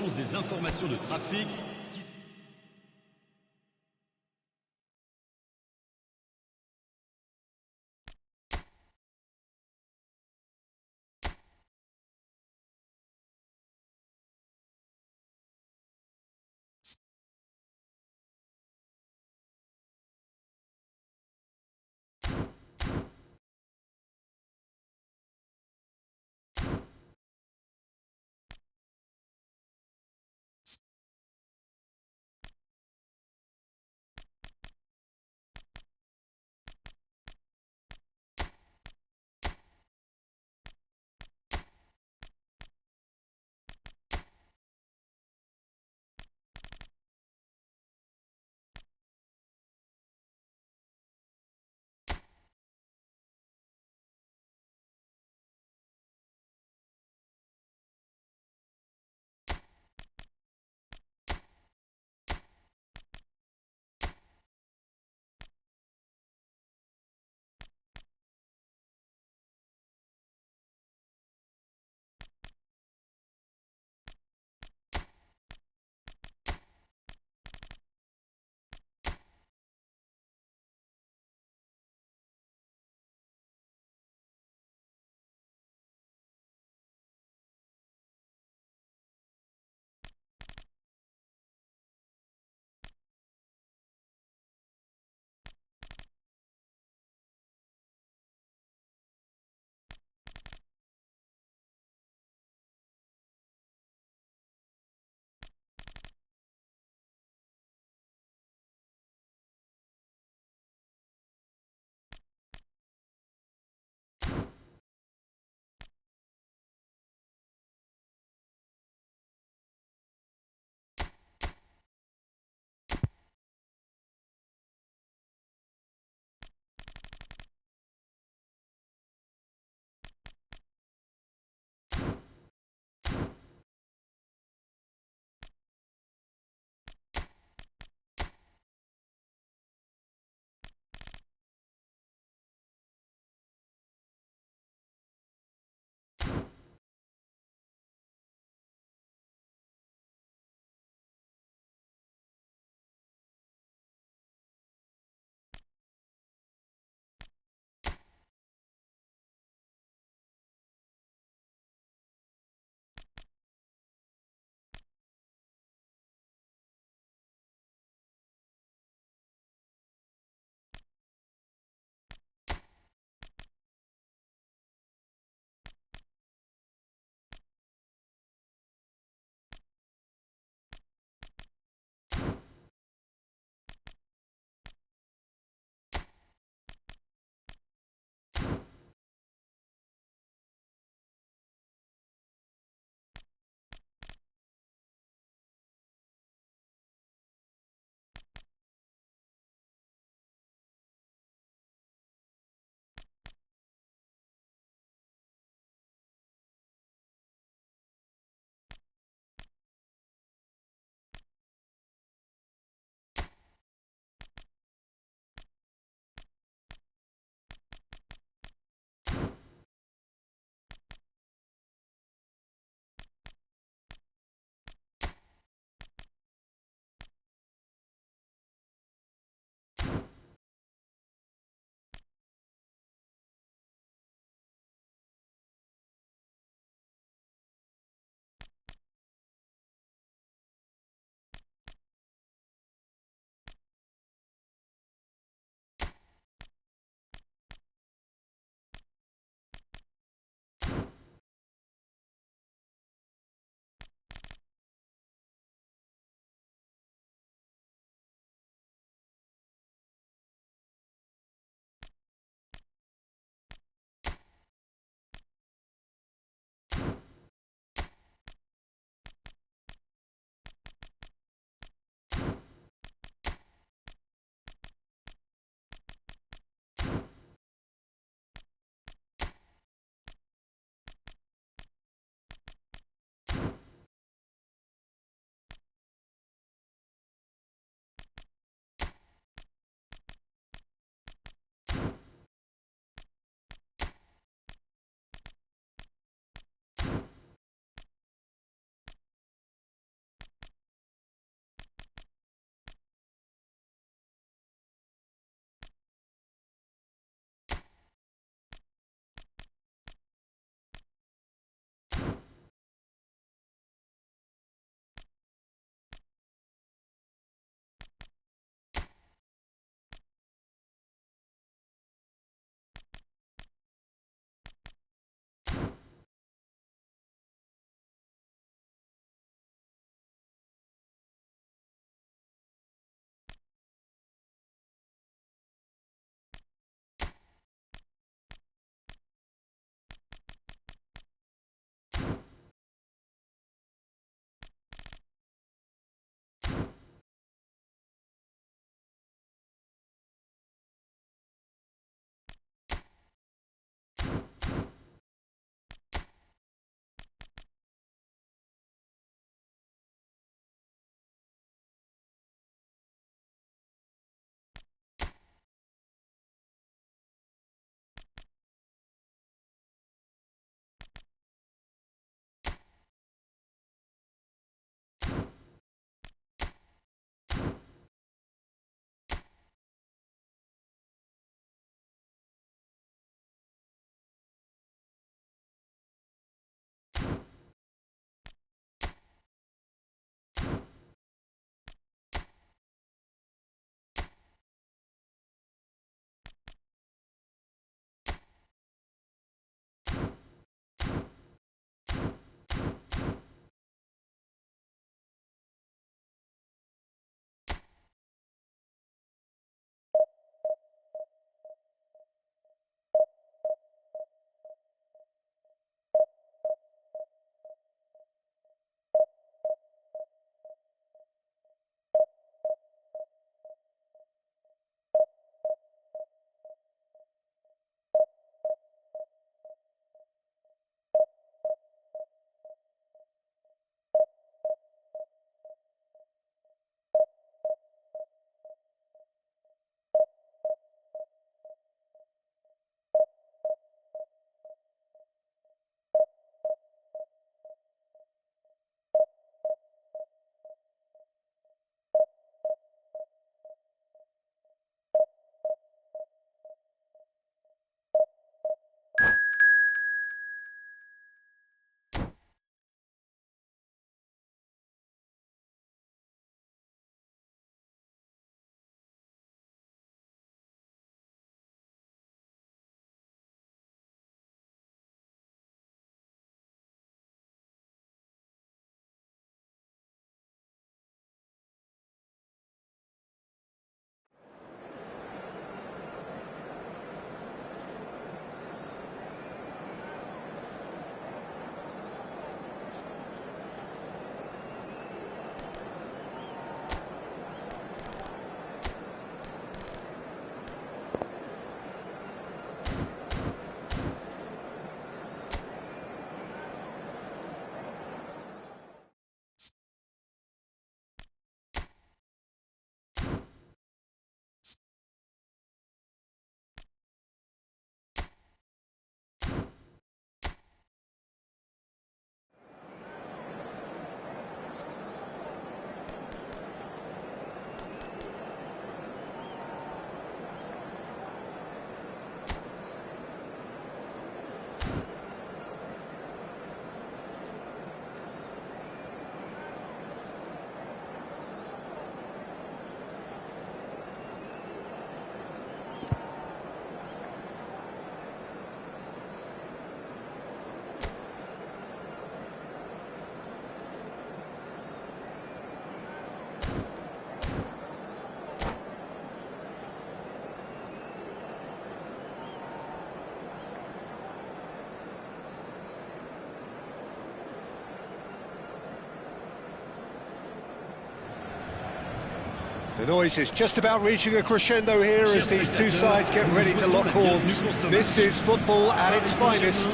The noise is just about reaching a crescendo here as these two sides get ready to lock horns. This is football at its finest.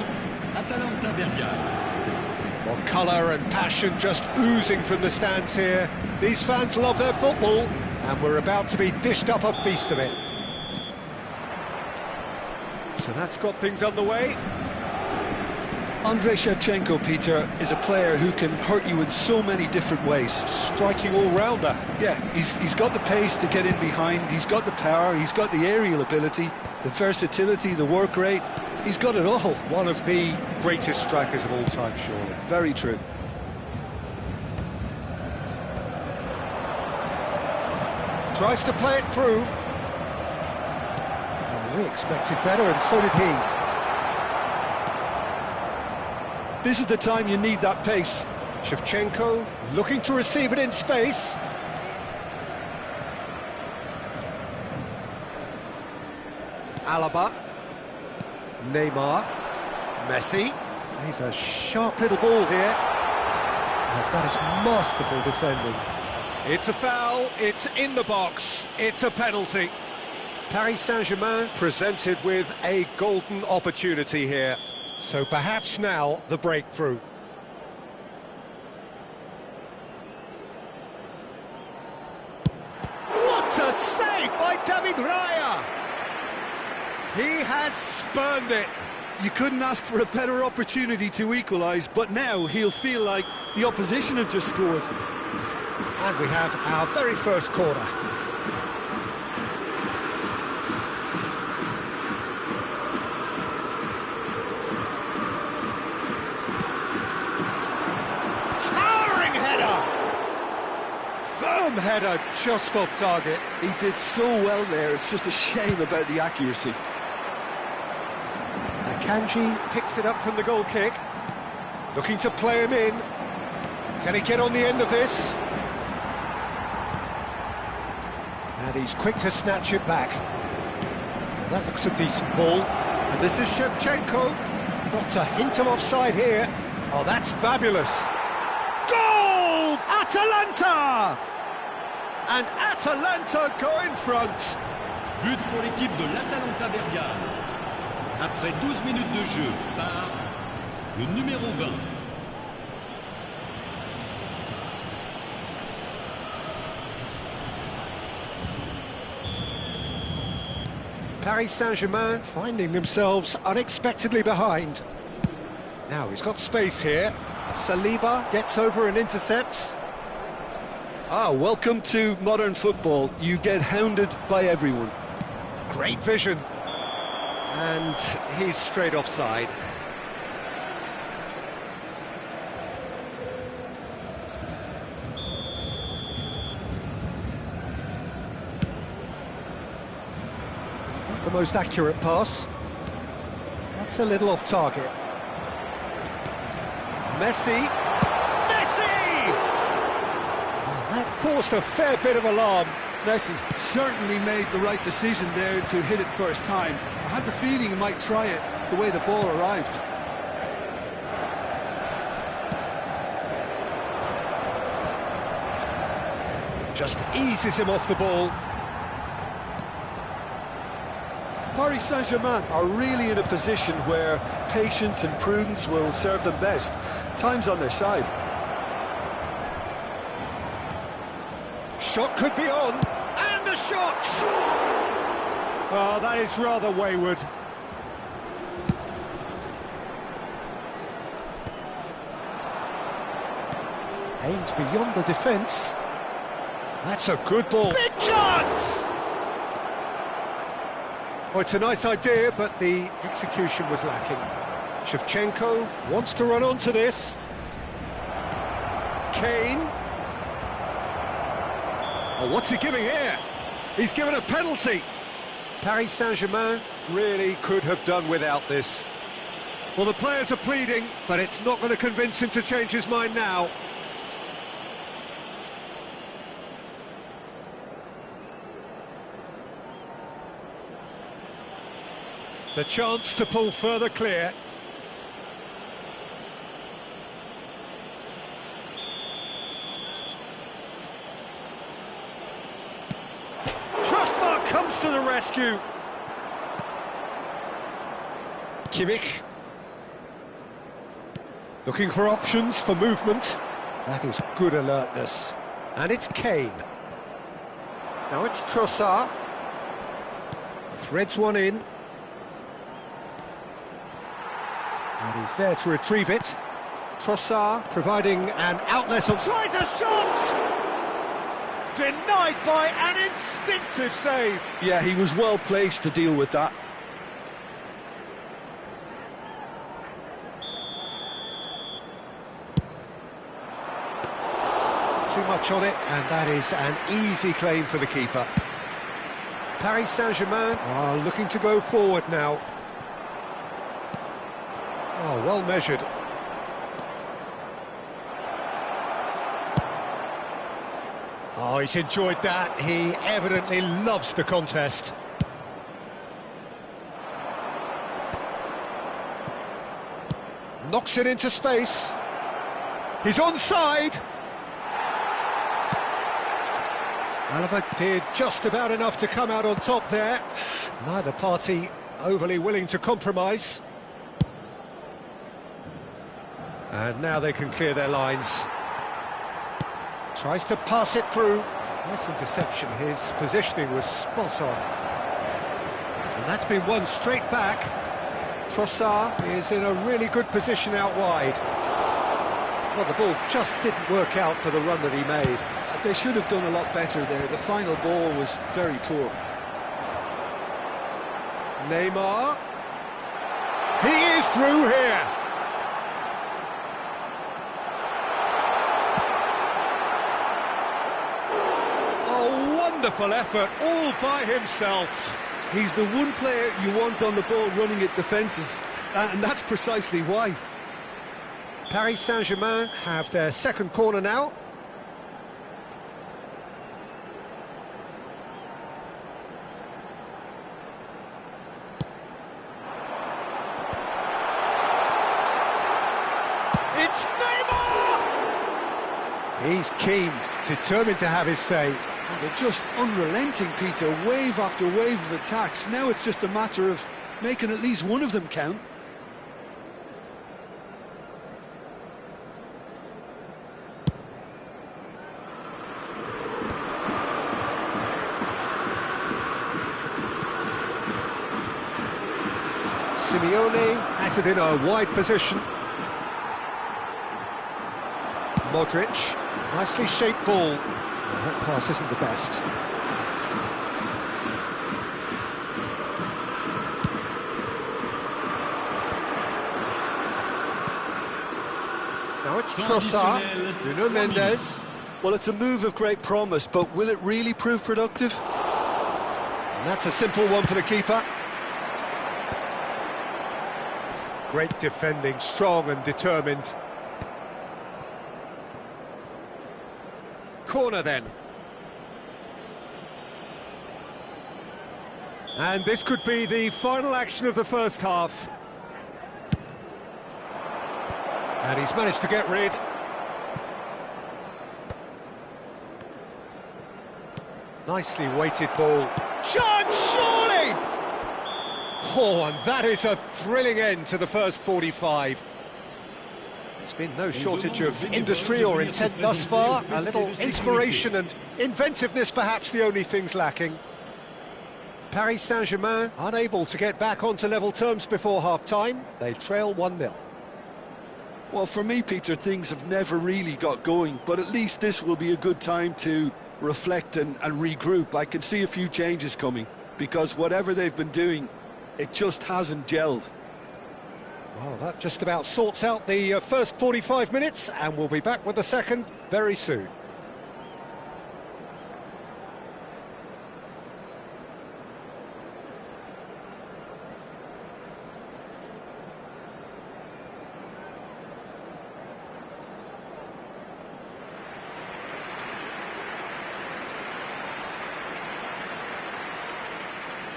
Well, colour and passion just oozing from the stands here. These fans love their football, and we're about to be dished up a feast of it. So that's got things underway. Andrei Shevchenko, Peter, is a player who can hurt you in so many different ways. Striking all-rounder. Yeah, he's got the pace to get in behind, he's got the power, he's got the aerial ability, the versatility, the work rate. He's got it all. One of the greatest strikers of all time, surely. Very true. Tries to play it through. We expected better, and so did he. This is the time you need that pace. Shevchenko looking to receive it in space. Alaba. Neymar. Messi. Plays a sharp little ball here. And that is masterful defending. It's a foul, it's in the box, it's a penalty. Paris Saint-Germain presented with a golden opportunity here. So perhaps now the breakthrough. What a save by David Raya! He has spurned it. You couldn't ask for a better opportunity to equalise, but now he'll feel like the opposition have just scored. And we have our very first corner. Header just off target. He did so well there, it's just a shame about the accuracy. Akanji picks it up from the goal kick. Looking to play him in. Can he get on the end of this? And he's quick to snatch it back. Now that looks a decent ball. And this is Shevchenko. Not a hint of offside here. Oh, that's fabulous. Goal! Atalanta! And Atalanta go in front. But pour l'équipe de l'Atalanta Bergame. Après 12 minutes de jeu par le numéro 20. Paris Saint-Germain finding themselves unexpectedly behind. Now he's got space here. Saliba gets over and intercepts. Ah, welcome to modern football. You get hounded by everyone. Great vision. And he's straight offside. Not the most accurate pass. That's a little off target. Messi. That caused a fair bit of alarm. Messi certainly made the right decision there to hit it first time. I had the feeling he might try it the way the ball arrived. Just eases him off the ball. Paris Saint-Germain are really in a position where patience and prudence will serve them best. Time's on their side. Shot could be on, and a shot! Oh, that is rather wayward. Aimed beyond the defence. That's a good ball. Big chance! Oh, it's a nice idea, but the execution was lacking. Shevchenko wants to run onto this. Kane. Oh, what's he giving here? He's given a penalty. Paris Saint-Germain really could have done without this. Well, the players are pleading, but it's not going to convince him to change his mind now. The chance to pull further clear. comes to the rescue. Kimmich. Looking for options for movement. That is good alertness. And it's Kane. Now it's Trossard. Threads one in. And he's there to retrieve it. Trossard providing an outlet on... Tries a shot! Denied by an instinctive save. Yeah, he was well placed to deal with that. Too much on it, and that is an easy claim for the keeper. Paris Saint-Germain are looking to go forward now. Oh, well measured. Oh, he's enjoyed that. He evidently loves the contest. Knocks it into space. He's onside. Alaba did just about enough to come out on top there. Neither party overly willing to compromise. And now they can clear their lines. Tries to pass it through. Nice interception. His positioning was spot on. And that's been won straight back. Trossard is in a really good position out wide. Well, the ball just didn't work out for the run that he made. They should have done a lot better there. The final ball was very poor. Neymar. He is through here. Wonderful effort, all by himself. He's the one player you want on the ball running at defences, and that's precisely why. Paris Saint-Germain have their second corner now. It's Neymar! He's keen, determined to have his say. Oh, they're just unrelenting, Peter, wave after wave of attacks. Now it's just a matter of making at least one of them count. Simeone has it in a wide position. Modric, nicely shaped ball. That pass isn't the best. Now it's Trossard, Nuno Mendes. Well, it's a move of great promise, but will it really prove productive? And that's a simple one for the keeper. Great defending, strong and determined. Corner then. And this could be the final action of the first half. And he's managed to get rid. Nicely weighted ball. Chance, surely! Oh, and that is a thrilling end to the first 45. There's been no shortage of industry or intent thus far. A little inspiration and inventiveness perhaps the only things lacking. Paris Saint-Germain unable to get back onto level terms before half-time. They trail 1-0. Well, for me, Peter, things have never really got going, but at least this will be a good time to reflect and regroup. I can see a few changes coming, because whatever they've been doing, it just hasn't gelled. Well, that just about sorts out the first 45 minutes, and we'll be back with the second very soon.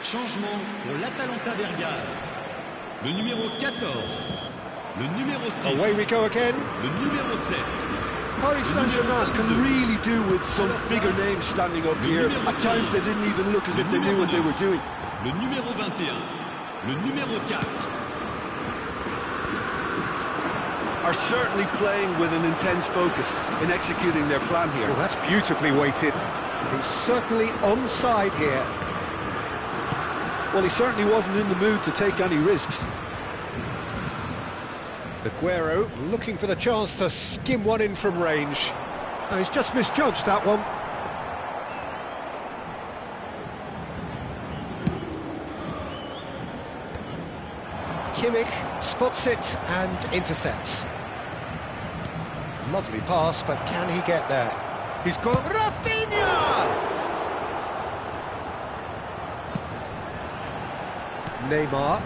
Changement pour l'Atalanta Bergame. Le numéro 14, le numéro 6, Away we go again. le numéro 7. Paris Saint-Germain can really do with some bigger names standing up here. At times they didn't even look as if they knew what they were doing. Le numéro 21, le numéro 4. Are certainly playing with an intense focus in executing their plan here. Well, that's beautifully weighted. And he's certainly onside here. Well, he certainly wasn't in the mood to take any risks. Aguero looking for the chance to skim one in from range. Oh, he's just misjudged that one. Kimmich spots it and intercepts. Lovely pass, but can he get there? He's got Rafinha! Neymar,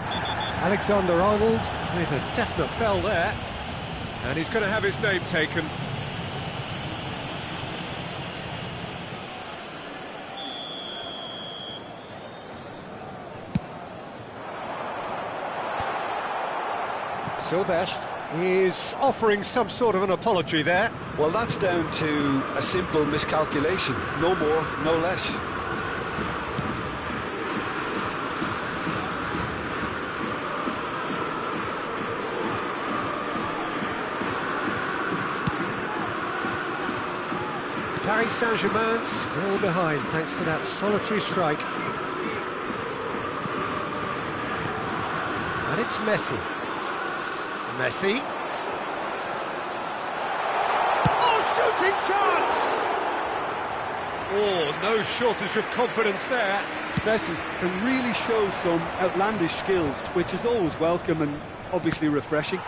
Alexander-Arnold with a definite foul there, and he's going to have his name taken. Silvestre is offering some sort of an apology there. Well, that's down to a simple miscalculation. No more, no less. Paris Saint-Germain still behind thanks to that solitary strike. And it's Messi. Messi. Oh, shooting chance! Oh, no shortage of confidence there. Messi can really show some outlandish skills, which is always welcome and obviously refreshing.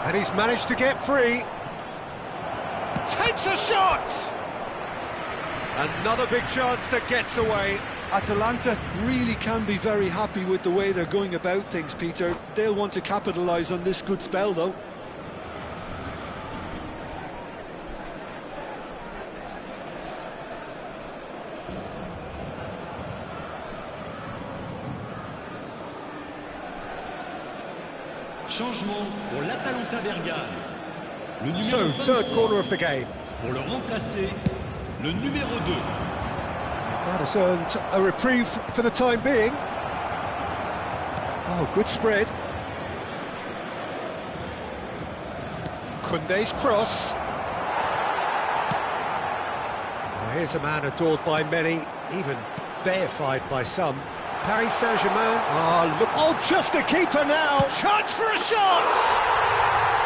And he's managed to get free. Takes a shot! Another big chance that gets away. Atalanta really can be very happy with the way they're going about things, Peter. They'll want to capitalise on this good spell, though. Changement pour l'Atalanta Bergame. Le numéro So, third 23, corner of the game. pour le remplacer, le numéro 2. That has earned a reprieve for the time being. Oh, good spread. Koundé's cross. Well, here's a man adored by many, even deified by some. Paris Saint-Germain. Oh, look. Oh, just a keeper now. Chance for a shot.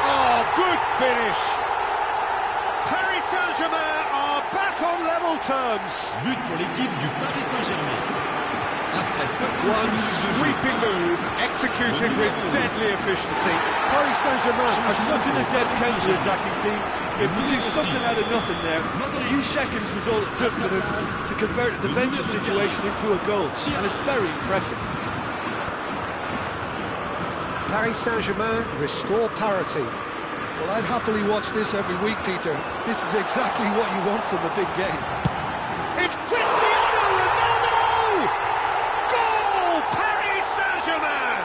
Oh, good finish. Paris Saint-Germain are back on level terms. But pour l'équipe du Paris Saint-Germain. Après 60 One minutes de jeu, sweeping move, executed with deadly efficiency. Paris Saint-Germain are such an adept counter-attacking team. They produced something out of nothing there. A few seconds was all it took for them to convert a defensive situation into a goal, and it's very impressive. Paris Saint-Germain restore parity. Well, I'd happily watch this every week, Peter. This is exactly what you want from a big game. It's Cristiano Ronaldo! Goal! Paris Saint-Germain!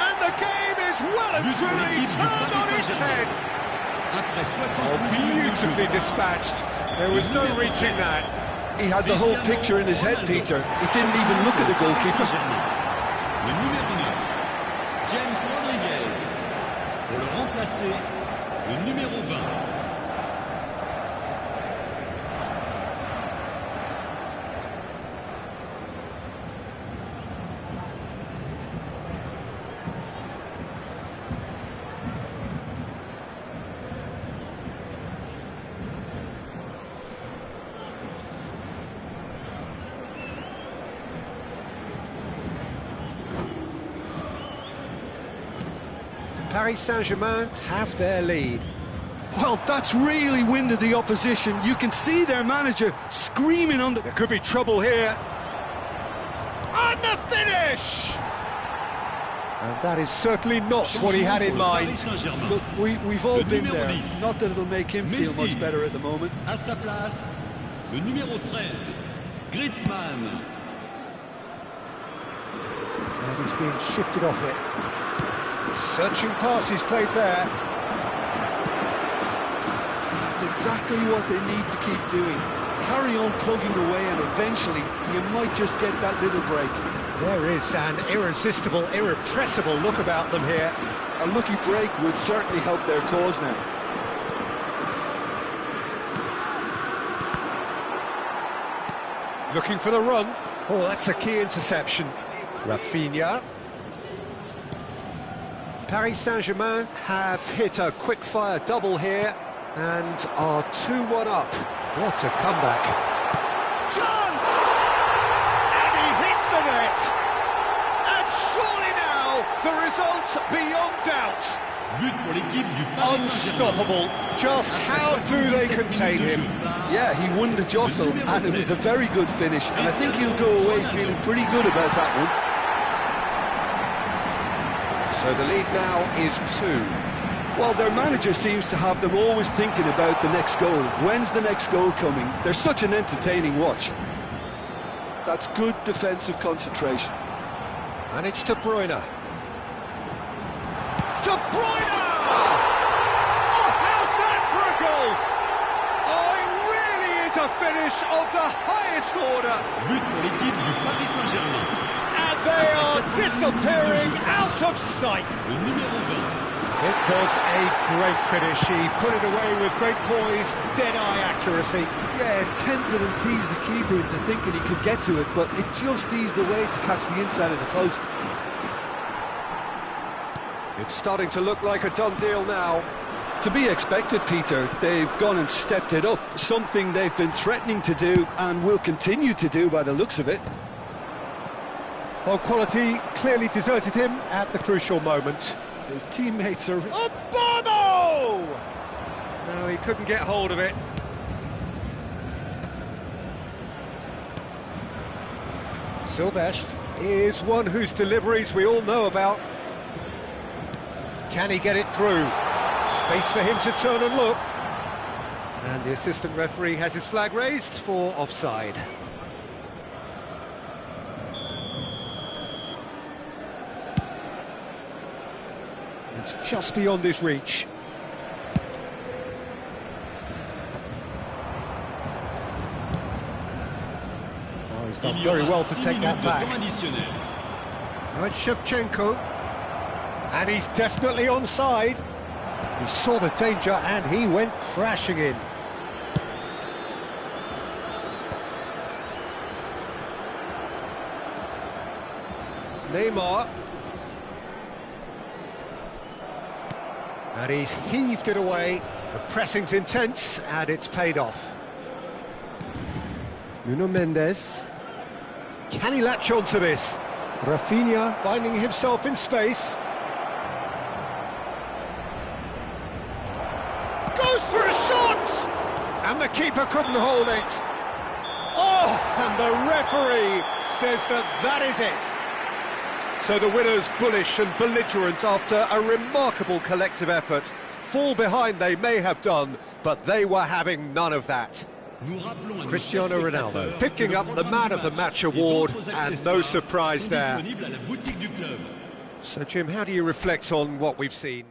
And the game is well and truly turned on its head. après 60 Oh, minutes de jeu, beautifully dispatched. There was no reaching that. He had the whole picture in his head, Peter. He didn't even look at the goalkeeper. le numéro 9, James Rodriguez. Pour le remplacer, le numéro 20. Paris Saint-Germain have their lead. Well, that's really winded the opposition. You can see their manager screaming on the... There could be trouble here. And the finish! And that is certainly not what he had in mind. Look, we've all been there. Not that it'll make him feel much better at the moment. À sa place, le numéro 13, Griezmann. And he's being shifted off it. Searching pass he's played there. That's exactly what they need to keep doing. Carry on plugging away and eventually you might just get that little break. There is an irresistible, irrepressible look about them here. A lucky break would certainly help their cause now. Looking for the run. Oh, that's a key interception. Rafinha. Paris Saint-Germain have hit a quick-fire double here and are 2-1 up. What a comeback. Chance! And he hits the net! And surely now, the result beyond doubt. But pour l'équipe du Paris Saint-Germain. Unstoppable. Just how do they contain him? Yeah, he won the jostle and it was a very good finish and I think he'll go away feeling pretty good about that one. So the lead now is 2. Well, their manager seems to have them always thinking about the next goal. When's the next goal coming? They're such an entertaining watch. That's good defensive concentration. And it's De Bruyne. De Bruyne! Oh, how's that for a goal? Oh, it really is a finish of the highest order. But pour l'équipe du Paris Saint-Germain. And they are disappearing out of sight. Le numéro 20. It was a great finish. He put it away with great poise, dead-eye accuracy. Yeah, tempted and teased the keeper into thinking he could get to it, but it just eased away to catch the inside of the post. It's starting to look like a done deal now. To be expected, Peter. They've gone and stepped it up, something they've been threatening to do and will continue to do by the looks of it. Well, quality clearly deserted him at the crucial moment. His teammates are... Obama! No, he couldn't get hold of it. Silvestre is one whose deliveries we all know about. Can he get it through? Space for him to turn and look. And the assistant referee has his flag raised for offside. It's just beyond his reach. Oh, he's done very well to take that back. Now it's Shevchenko. And he's definitely onside. He saw the danger and he went crashing in. Neymar. And he's heaved it away. The pressing's intense and it's paid off. Nuno Mendes. Can he latch on to this? Rafinha finding himself in space. Goes for a shot! And the keeper couldn't hold it. Oh, and the referee says that is it. So the winners bullish and belligerent after a remarkable collective effort. Fall behind they may have done, but they were having none of that. Cristiano Ronaldo picking up the Man of the Match award, and no surprise there. So Jim, how do you reflect on what we've seen?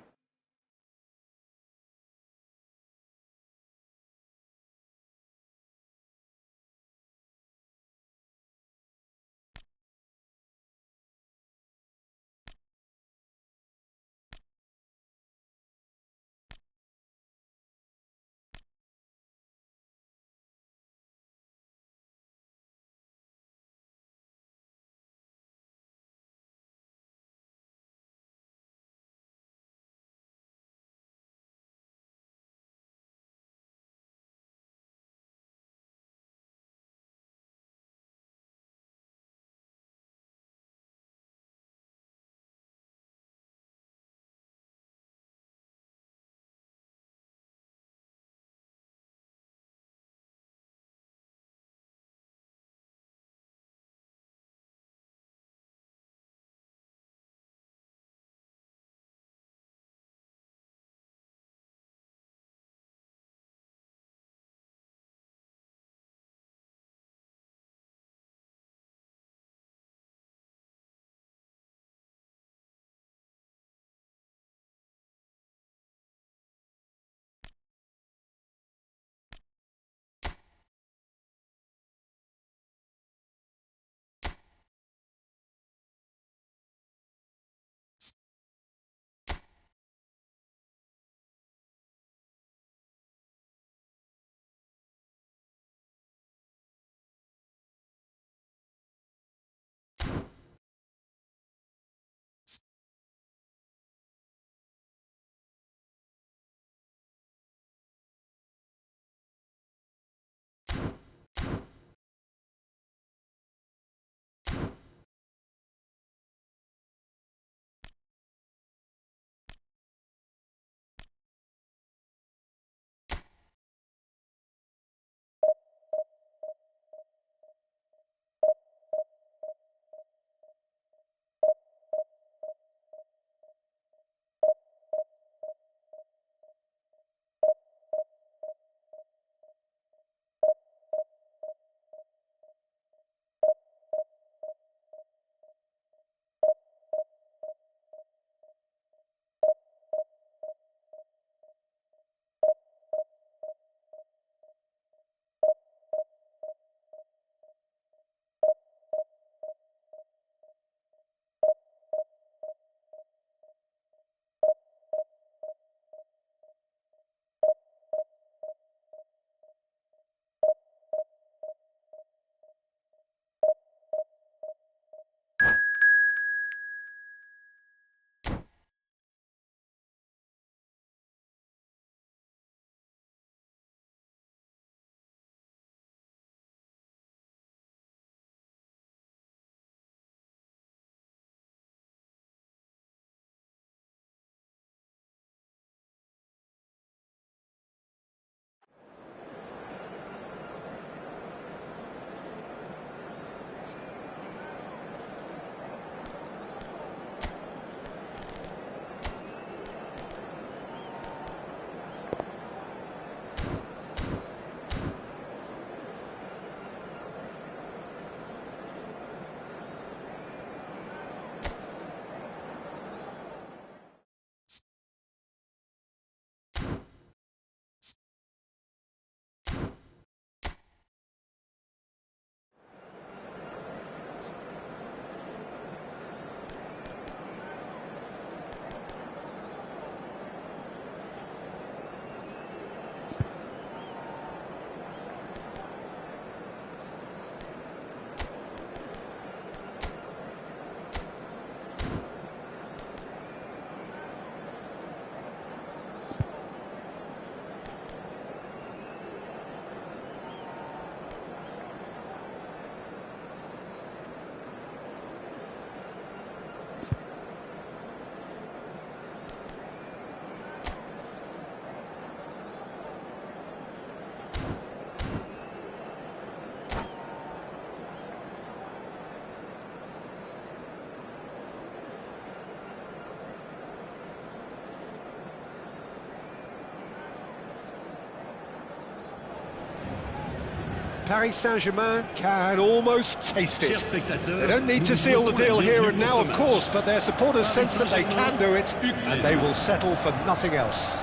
Paris Saint-Germain can almost taste it. They don't need to seal the deal here and now, of course, but their supporters sense that they can do it, and they will settle for nothing else.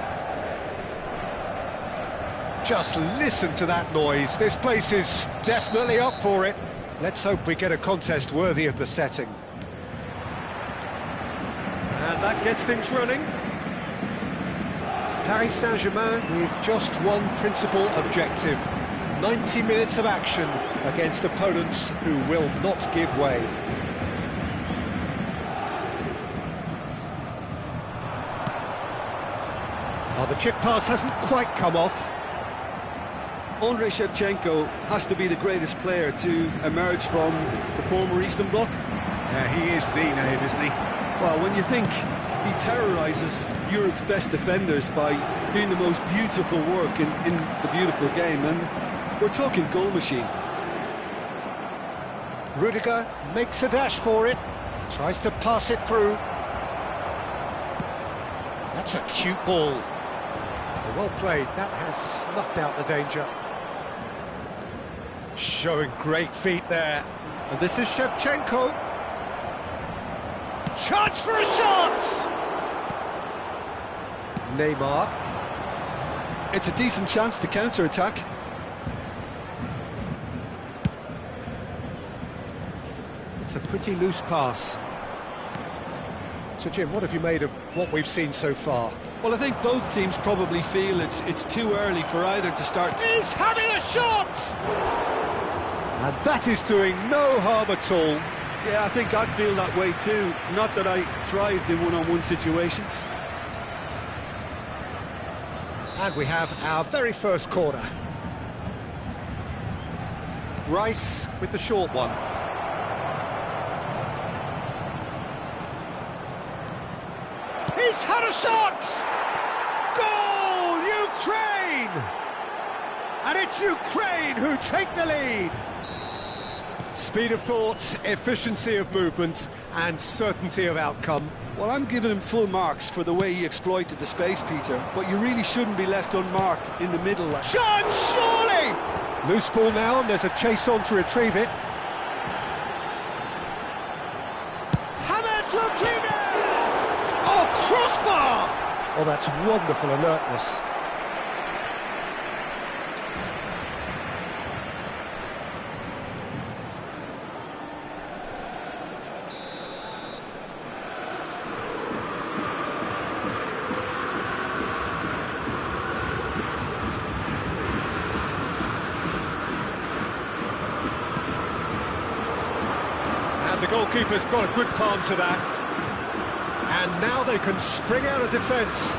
Just listen to that noise. This place is definitely up for it. Let's hope we get a contest worthy of the setting. And that gets things running. Paris Saint-Germain with just one principal objective: 90 minutes of action against opponents who will not give way. Oh, the chip pass hasn't quite come off. Andrei Shevchenko has to be the greatest player to emerge from the former Eastern Bloc. Yeah, he is the name, isn't he? Well, when you think he terrorises Europe's best defenders by doing the most beautiful work in the beautiful game, and we're talking goal machine. Rudiger makes a dash for it, tries to pass it through. That's a cute ball. Well played, that has snuffed out the danger. Showing great feet there. And this is Shevchenko. Chance for a shot! Neymar. It's a decent chance to counter-attack. It's a pretty loose pass. So Jim, what have you made of what we've seen so far? Well, I think both teams probably feel it's too early for either to start. He's having a shot! And that is doing no harm at all. Yeah, I think I'd feel that way too. Not that I thrived in one-on-one situations. And we have our very first corner. Rice with the short one. He's had a shot! Goal, Ukraine! And it's Ukraine who take the lead. Speed of thought, efficiency of movement, and certainty of outcome. Well, I'm giving him full marks for the way he exploited the space, Peter, but you really shouldn't be left unmarked in the middle. Chance, surely! Loose ball now, and there's a chase on to retrieve it. James Rodriguez! Oh, crossbar! Oh, that's wonderful alertness. And the goalkeeper's got a good palm to that. And now they can spring out of defence.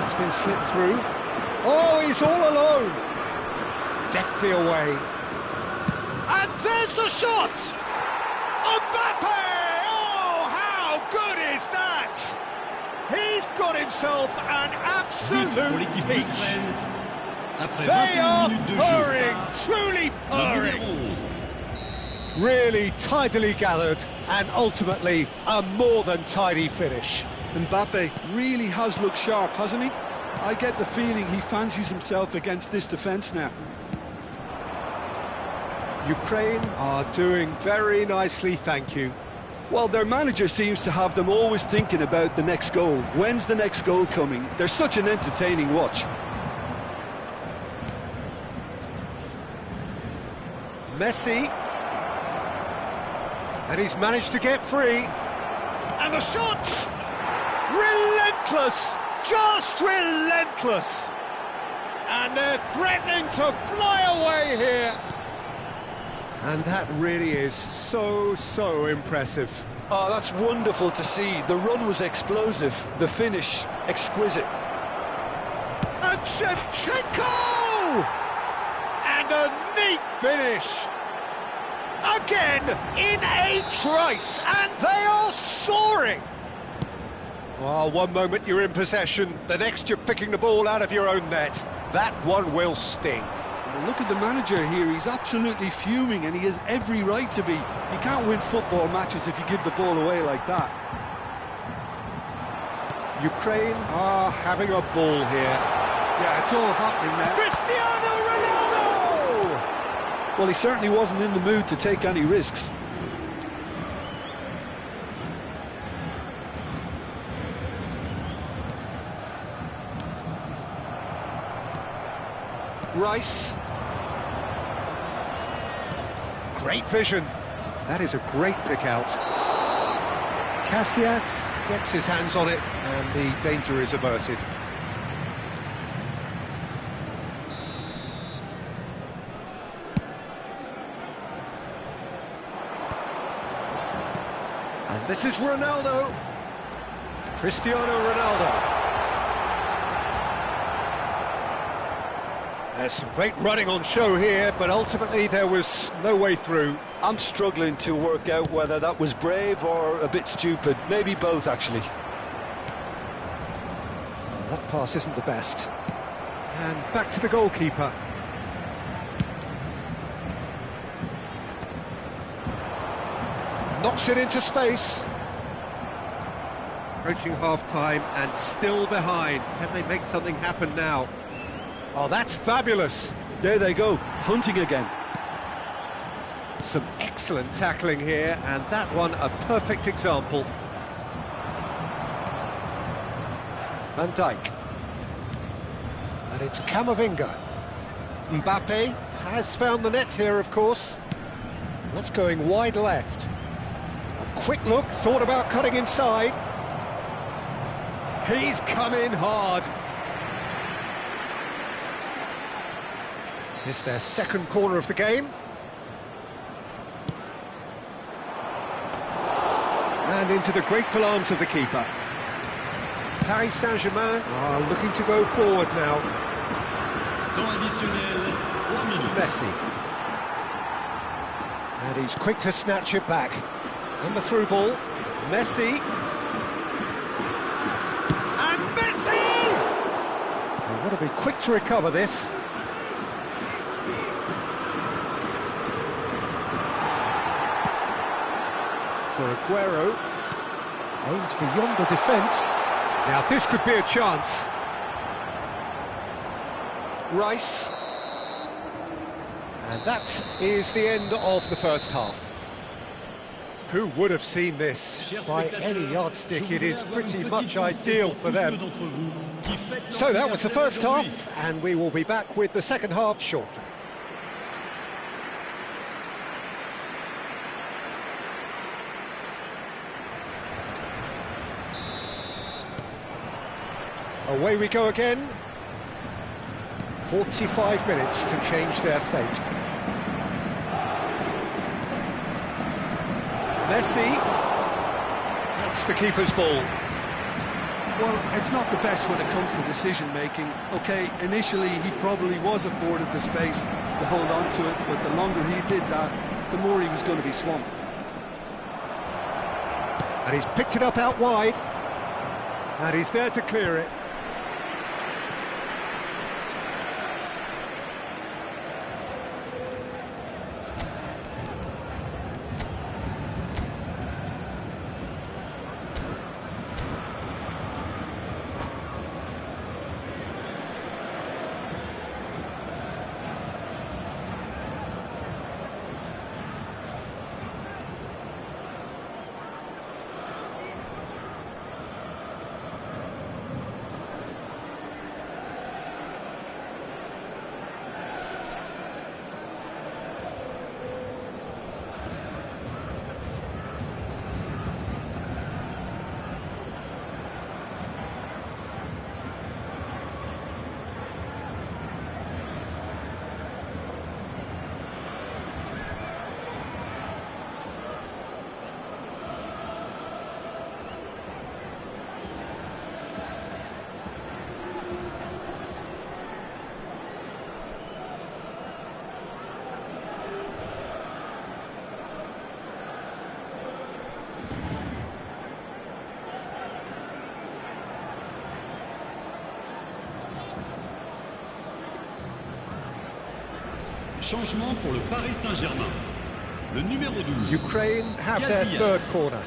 It's been slipped through. Oh, he's all alone. Deftly away. And there's the shot! Mbappe! Oh, how good is that? He's got himself an absolute peach. They are purring, truly purring. Really tidily gathered, and ultimately a more than tidy finish. Mbappe really has looked sharp, hasn't he? I get the feeling he fancies himself against this defence now. Ukraine are doing very nicely, thank you. Well, their manager seems to have them always thinking about the next goal. When's the next goal coming? They're such an entertaining watch. Messi. And he's managed to get free. And the shot! Relentless! just relentless. And they're threatening to fly away here. And that really is so impressive. Oh, that's wonderful to see. The run was explosive, the finish exquisite. And Shevchenko! And a neat finish. Again, in a trice, and they are soaring. Well, one moment you're in possession, the next you're picking the ball out of your own net. That one will sting. Well, look at the manager here, he's absolutely fuming and he has every right to be. You can't win football matches if you give the ball away like that. Ukraine are having a ball here. Yeah, it's all happening now. Cristiano Ronaldo! Well, he certainly wasn't in the mood to take any risks. Rice. Great vision. That is a great pick out. Casillas gets his hands on it and the danger is averted. And this is Ronaldo. Cristiano Ronaldo. There's some great running on show here, but ultimately there was no way through. I'm struggling to work out whether that was brave or a bit stupid. Maybe both, actually. Well, that pass isn't the best. And back to the goalkeeper. Knocks it into space. Approaching half-time and still behind. Can they make something happen now? Oh, that's fabulous. There they go, hunting again. Some excellent tackling here, and that one a perfect example. Van Dijk. And it's Camavinga. Mbappe has found the net here, of course. That's going wide left. A quick look, thought about cutting inside. He's come in hard. It's their second corner of the game. And into the grateful arms of the keeper. Paris Saint-Germain are looking to go forward now. Temps additionnel, 3 minutes. Messi. And he's quick to snatch it back. And the through ball. Messi. And Messi! They've got to be quick to recover this. For Aguero, aimed beyond the defence. Now this could be a chance. Rice. And that is the end of the first half. Who would have seen this? By any yardstick, it is pretty much ideal for them. So that was the first half, and we will be back with the second half shortly. Away we go again. 45 minutes to change their fate. Messi. That's the keeper's ball. Well, it's not the best when it comes to decision-making. OK, initially he probably was afforded the space to hold on to it, but the longer he did that, the more he was going to be swamped. And he's picked it up out wide. And he's there to clear it. Changement pour le Paris Saint-Germain. Le numéro 12. Ukraine have their Casillas. third corner.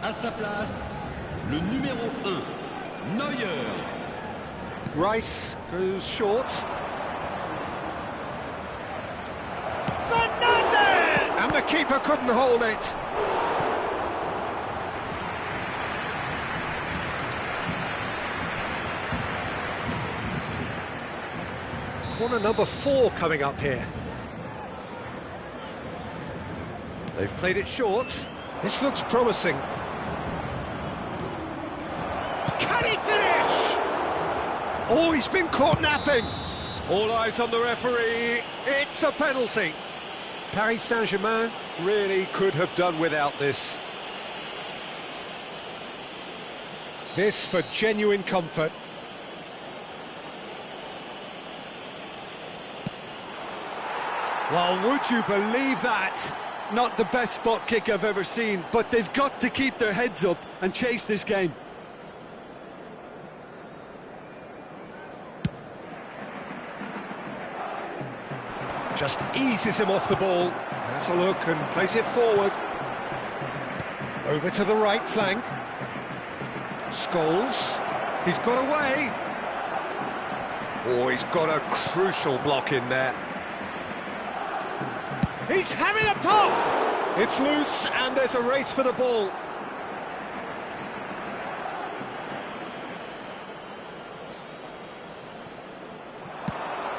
À sa place, le numéro 1, Neuer. Rice goes short. Fernandez! And the keeper couldn't hold it. Corner number 4 coming up here. They've played it short. This looks promising. Can he finish? Oh, he's been caught napping. All eyes on the referee. It's a penalty. Paris Saint-Germain really could have done without this. This for genuine comfort. Well, would you believe that? Not the best spot kick I've ever seen, but they've got to keep their heads up and chase this game. Just eases him off the ball. Has a look and plays it forward. Over to the right flank. Scholes. He's got away. Oh, he's got a crucial block in there. He's having a pop! It's loose and there's a race for the ball.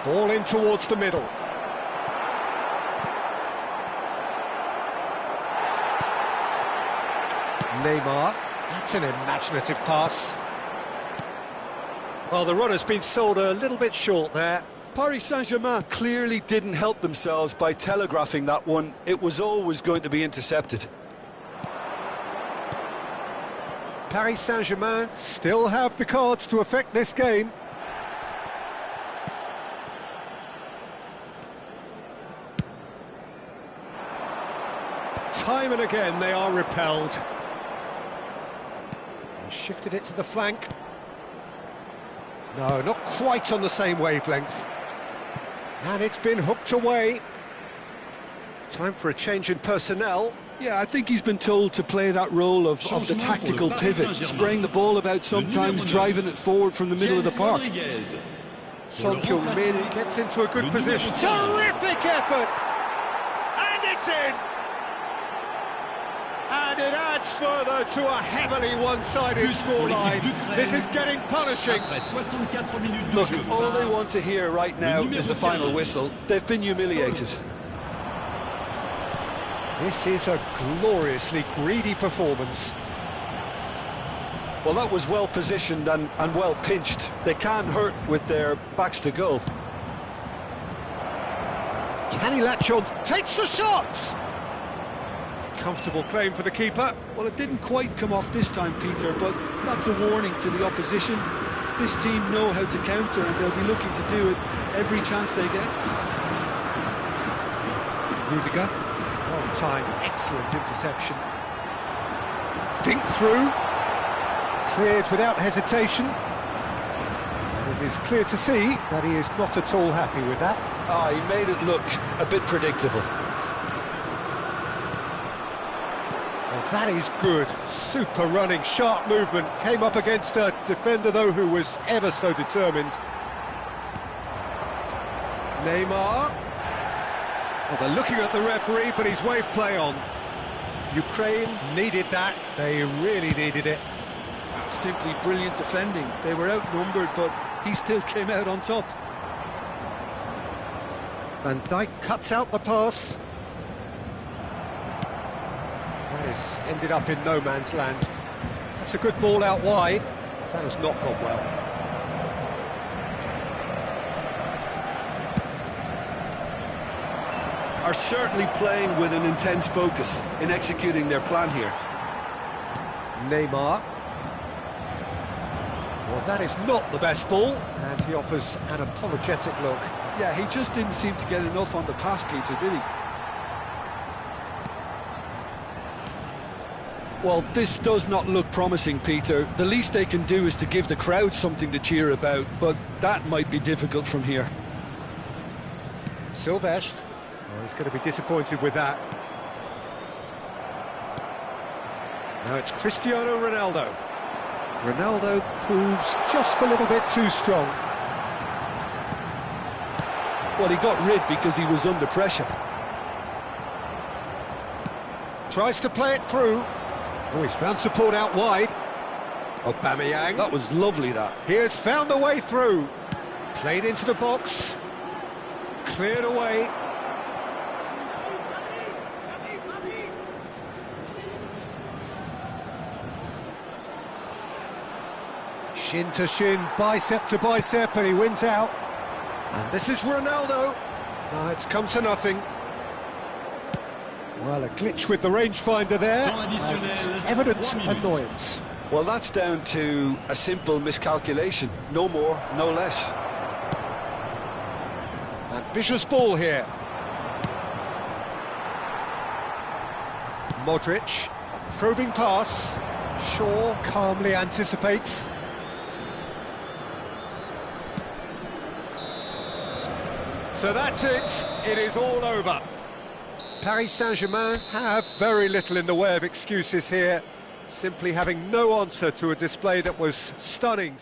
Ball in towards the middle. Neymar. That's an imaginative pass. Well, the runner's been sold a little bit short there. Paris Saint-Germain clearly didn't help themselves by telegraphing that one. It was always going to be intercepted. Paris Saint-Germain still have the cards to affect this game. Time and again they are repelled. He shifted it to the flank. No, not quite on the same wavelength. And it's been hooked away. Time for a change in personnel. Yeah, I think he's been told to play that role of the tactical pivot, spraying the ball about sometimes, driving it forward from the middle of the park. Son Heung-min gets into a good position. Terrific effort! And it's in! And it adds further to a heavily one-sided scoreline. This is getting punishing. Look, all they want to hear right now is the final whistle. They've been humiliated. This is a gloriously greedy performance. Well, that was well positioned and well pinched. They can't hurt with their backs to goal. Can he latch on? Takes the shot! Comfortable claim for the keeper. Well, it didn't quite come off this time, Peter, but that's a warning to the opposition. This team know how to counter and they'll be looking to do it every chance they get. Rudiger. Well timed, excellent interception. Dink through. Cleared without hesitation. And it is clear to see that he is not at all happy with that. He made it look a bit predictable. Well, that is good. Super running, sharp movement. Came up against a defender, though, who was ever so determined. Neymar. Well, they're looking at the referee, but he's waved play on. Ukraine needed that. They really needed it. That's simply brilliant defending. They were outnumbered, but he still came out on top. Van Dijk cuts out the pass. This ended up in no man's land. That's a good ball out wide. That has not gone well. Are certainly playing with an intense focus in executing their plan here. Neymar. Well, that is not the best ball, and he offers an apologetic look. Yeah, he just didn't seem to get enough on the pass, Peter, did he? Well, this does not look promising, Peter. The least they can do is to give the crowd something to cheer about, but that might be difficult from here. Sylvestre. Oh, he's going to be disappointed with that. Now it's Cristiano Ronaldo. Ronaldo proves just a little bit too strong. Well, he got rid because he was under pressure. Tries to play it through. Oh, he's found support out wide. Aubameyang. That was lovely, that. He has found the way through. Played into the box. Cleared away. Shin to shin, bicep to bicep, and he wins out. And this is Ronaldo. No, it's come to nothing. Well, a glitch with the rangefinder there, and evident annoyance. Well, that's down to a simple miscalculation. No more, no less. Ambitious ball here. Modric, a probing pass. Shaw calmly anticipates. So that's it. It is all over. Paris Saint-Germain have very little in the way of excuses here, simply having no answer to a display that was stunning.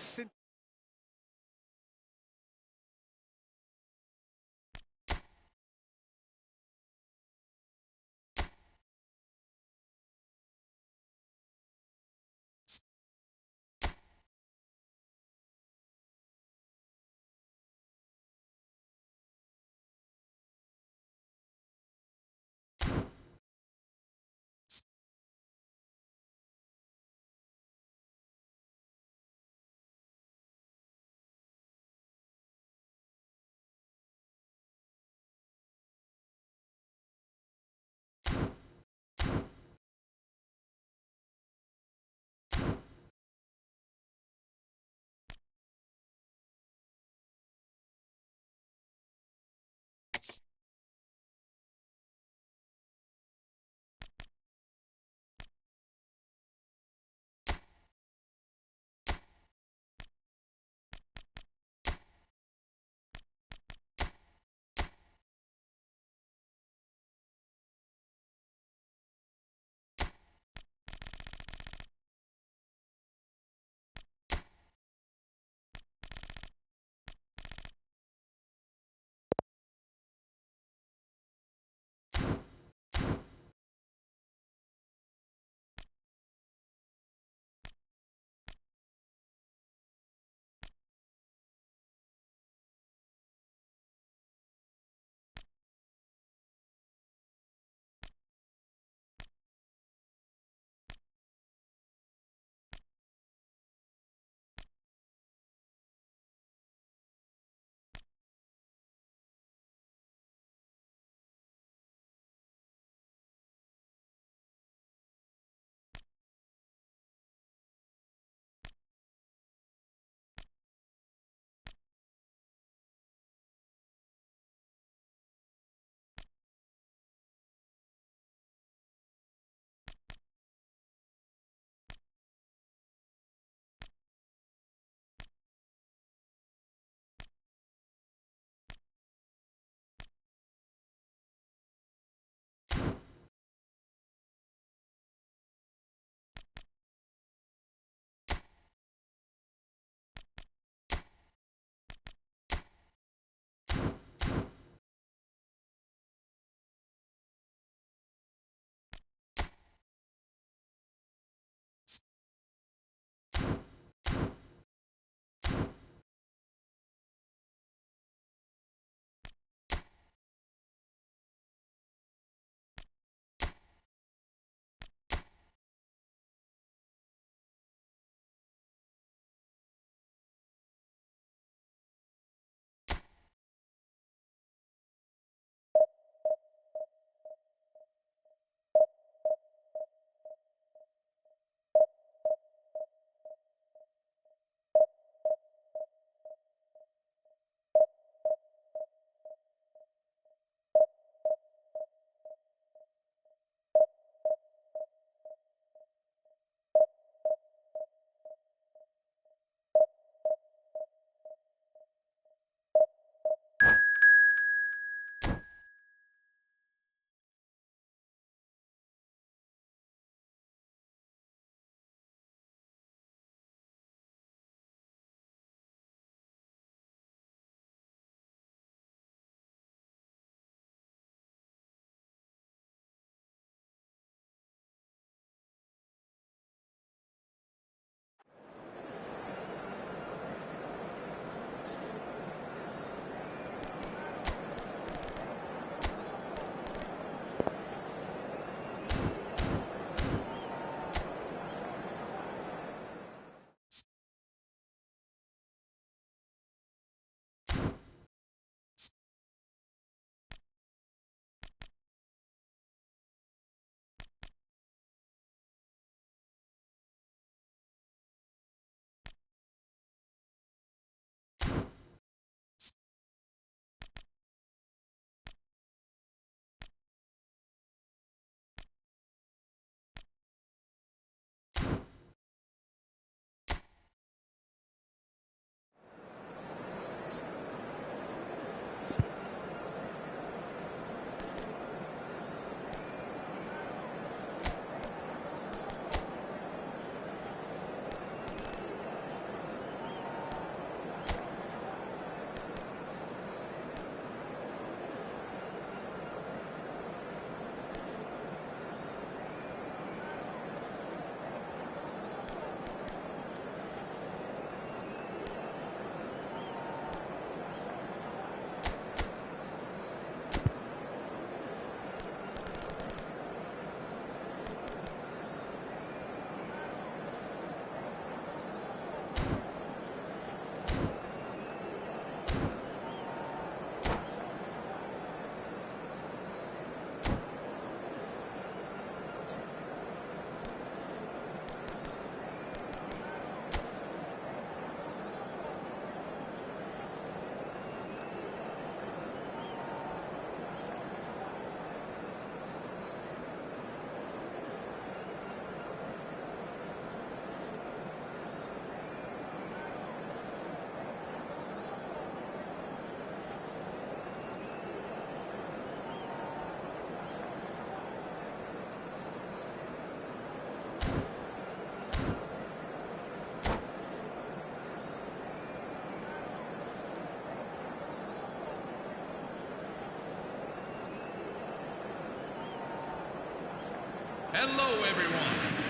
Hello, everyone,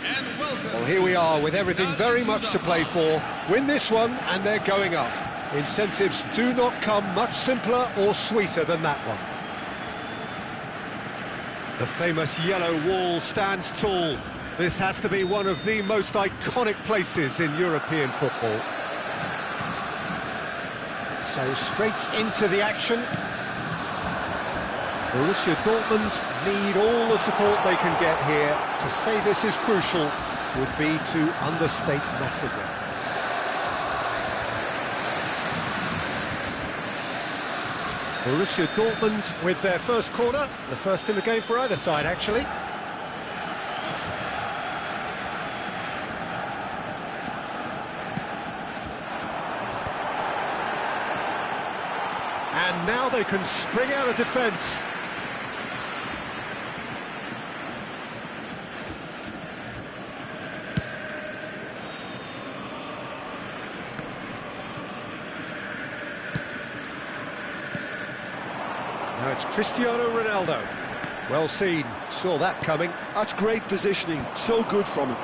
and welcome. Well, here we are with everything very much to play for. Win this one and they're going up. Incentives do not come much simpler or sweeter than that one. The famous yellow wall stands tall. This has to be one of the most iconic places in European football. So straight into the action. Borussia Dortmund need all the support they can get here. To say this is crucial would be to understate massively. Borussia Dortmund with their first corner, the first in the game for either side, actually. And now they can spring out of defence. Now it's Cristiano Ronaldo. Well seen, saw that coming. That's great positioning, so good from him.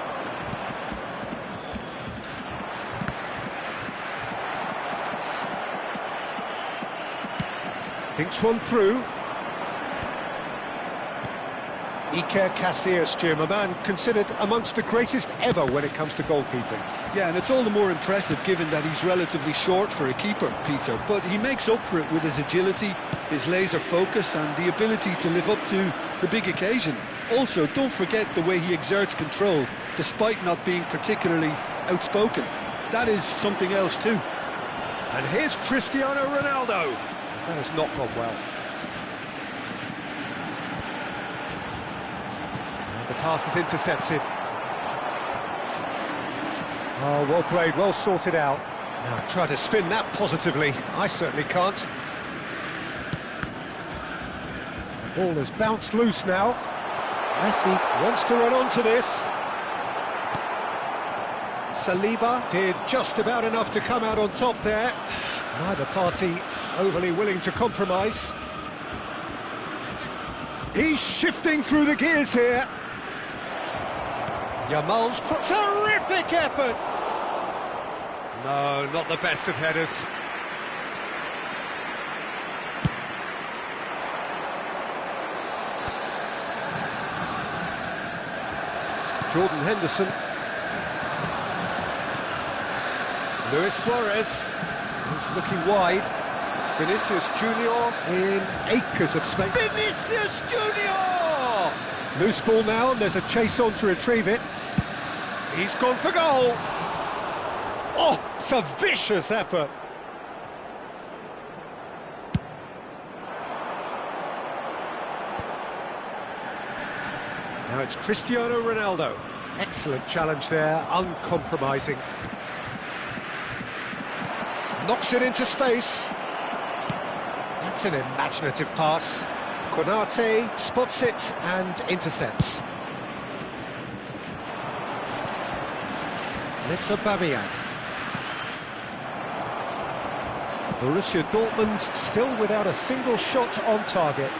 Thinks one through. Iker Casillas, Jim, a man considered amongst the greatest ever when it comes to goalkeeping. Yeah, and it's all the more impressive given that he's relatively short for a keeper, Peter. But he makes up for it with his agility, his laser focus and the ability to live up to the big occasion. Also, don't forget the way he exerts control, despite not being particularly outspoken. That is something else too. And here's Cristiano Ronaldo. That has not gone well. And the pass is intercepted. Oh, well played, well sorted out. Now try to spin that positively. I certainly can't. The ball has bounced loose now. Messi wants to run onto this. Saliba did just about enough to come out on top there. Neither party overly willing to compromise. He's shifting through the gears here. Yamal's terrific effort. No, not the best of headers. Jordan Henderson. Luis Suarez, who's looking wide. Vinicius Junior in acres of space. Vinicius Junior! Loose ball now, and there's a chase on to retrieve it. He's gone for goal. Oh, it's a vicious effort. Now it's Cristiano Ronaldo. Excellent challenge there, uncompromising. Knocks it into space. That's an imaginative pass. Konate spots it and intercepts. It's Aubameyang. Borussia Dortmund still without a single shot on target.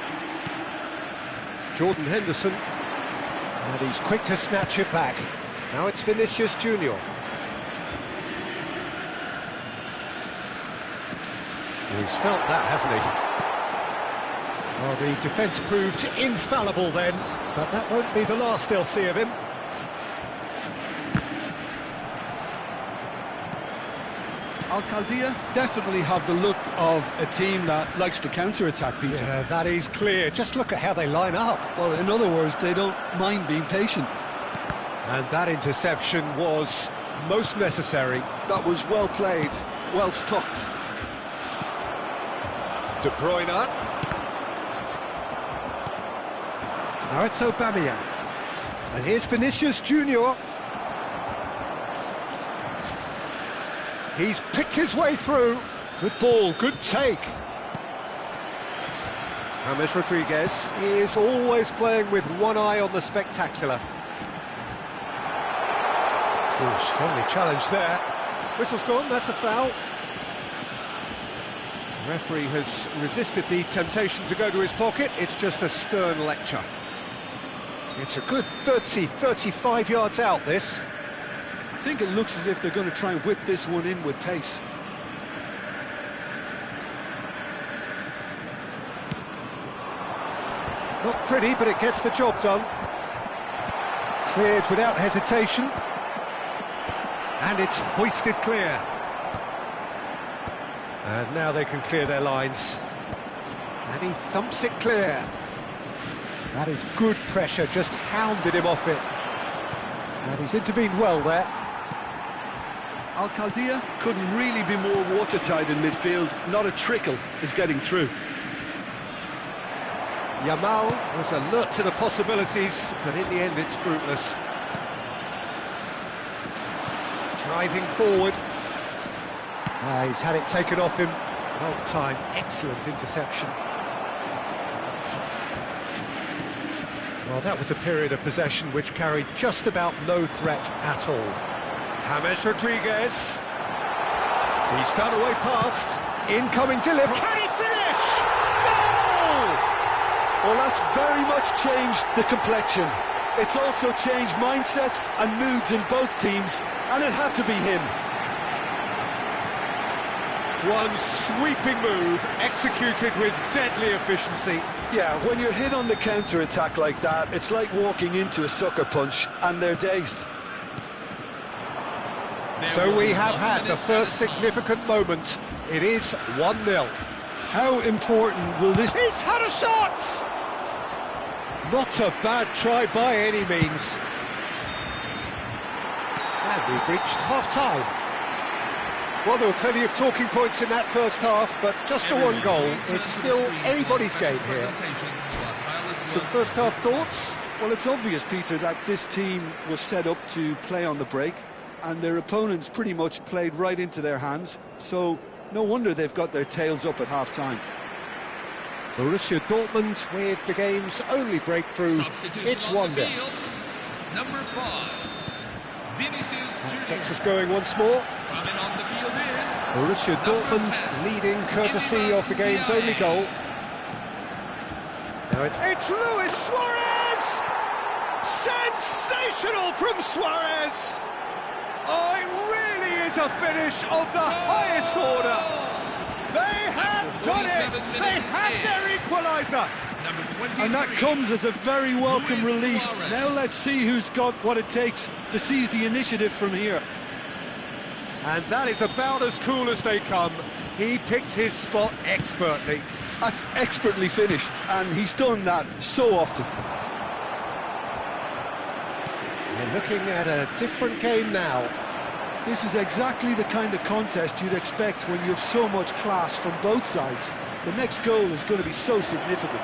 Jordan Henderson. And he's quick to snatch it back. Now it's Vinicius Junior. He's felt that, hasn't he? Well, the defence proved infallible then, but that won't be the last they'll see of him. Alcaldía definitely have the look of a team that likes to counter-attack, Peter. Yeah, that is clear. Just look at how they line up. Well, in other words, they don't mind being patient. And that interception was most necessary. That was well played, well stopped. De Bruyne. Now it's Aubameyang. And here's Vinicius Junior. He's picked his way through. Good ball, good take. James Rodriguez is always playing with one eye on the spectacular. Oh, strongly challenged there. Whistle's gone, that's a foul. The referee has resisted the temptation to go to his pocket. It's just a stern lecture. It's a good 30, 35 yards out, this. I think it looks as if they're going to try and whip this one in with pace. Not pretty, but it gets the job done. Cleared without hesitation. And it's hoisted clear. And now they can clear their lines. And he thumps it clear. That is good pressure, just hounded him off it. And he's intervened well there. Al-Khaldia couldn't really be more watertight in midfield. Not a trickle is getting through. Yamal was alert to the possibilities, but in the end it's fruitless. Driving forward. He's had it taken off him. Well timed, excellent interception. Well, that was a period of possession which carried just about no threat at all. James Rodriguez. He's found a way past. Incoming delivery. Can he finish? Goal! Well, that's very much changed the complexion. It's also changed mindsets and moods in both teams, and it had to be him. One sweeping move, executed with deadly efficiency. Yeah, when you're hit on the counter-attack like that, it's like walking into a sucker punch, and they're dazed. So we have had the first significant moment. It is 1-0. How important will this... He's had a shot! Not a bad try by any means. And we've reached half-time. Well, there were plenty of talking points in that first half, but just the one goal. It's still anybody's game here. Some first-half thoughts? Well, it's obvious, Peter, that this team was set up to play on the break, and their opponents pretty much played right into their hands, so no wonder they've got their tails up at half-time. Borussia Dortmund with the game's only breakthrough. It's 1-0. Number 5, Vinicius That gets us going once more. coming on the field is Borussia Dortmund leading courtesy of the game's only goal. Now it's Luis Suarez! Sensational from Suarez! Oh, it really is a finish of the highest order. They have done it! They have their equaliser! number 23. And that comes as a very welcome Luis relief. Suarez. Now let's see who's got what it takes to seize the initiative from here. And that is about as cool as they come. He picked his spot expertly. That's expertly finished, and he's done that so often. We're looking at a different game now. This is exactly the kind of contest you'd expect when you have so much class from both sides. The next goal is going to be so significant.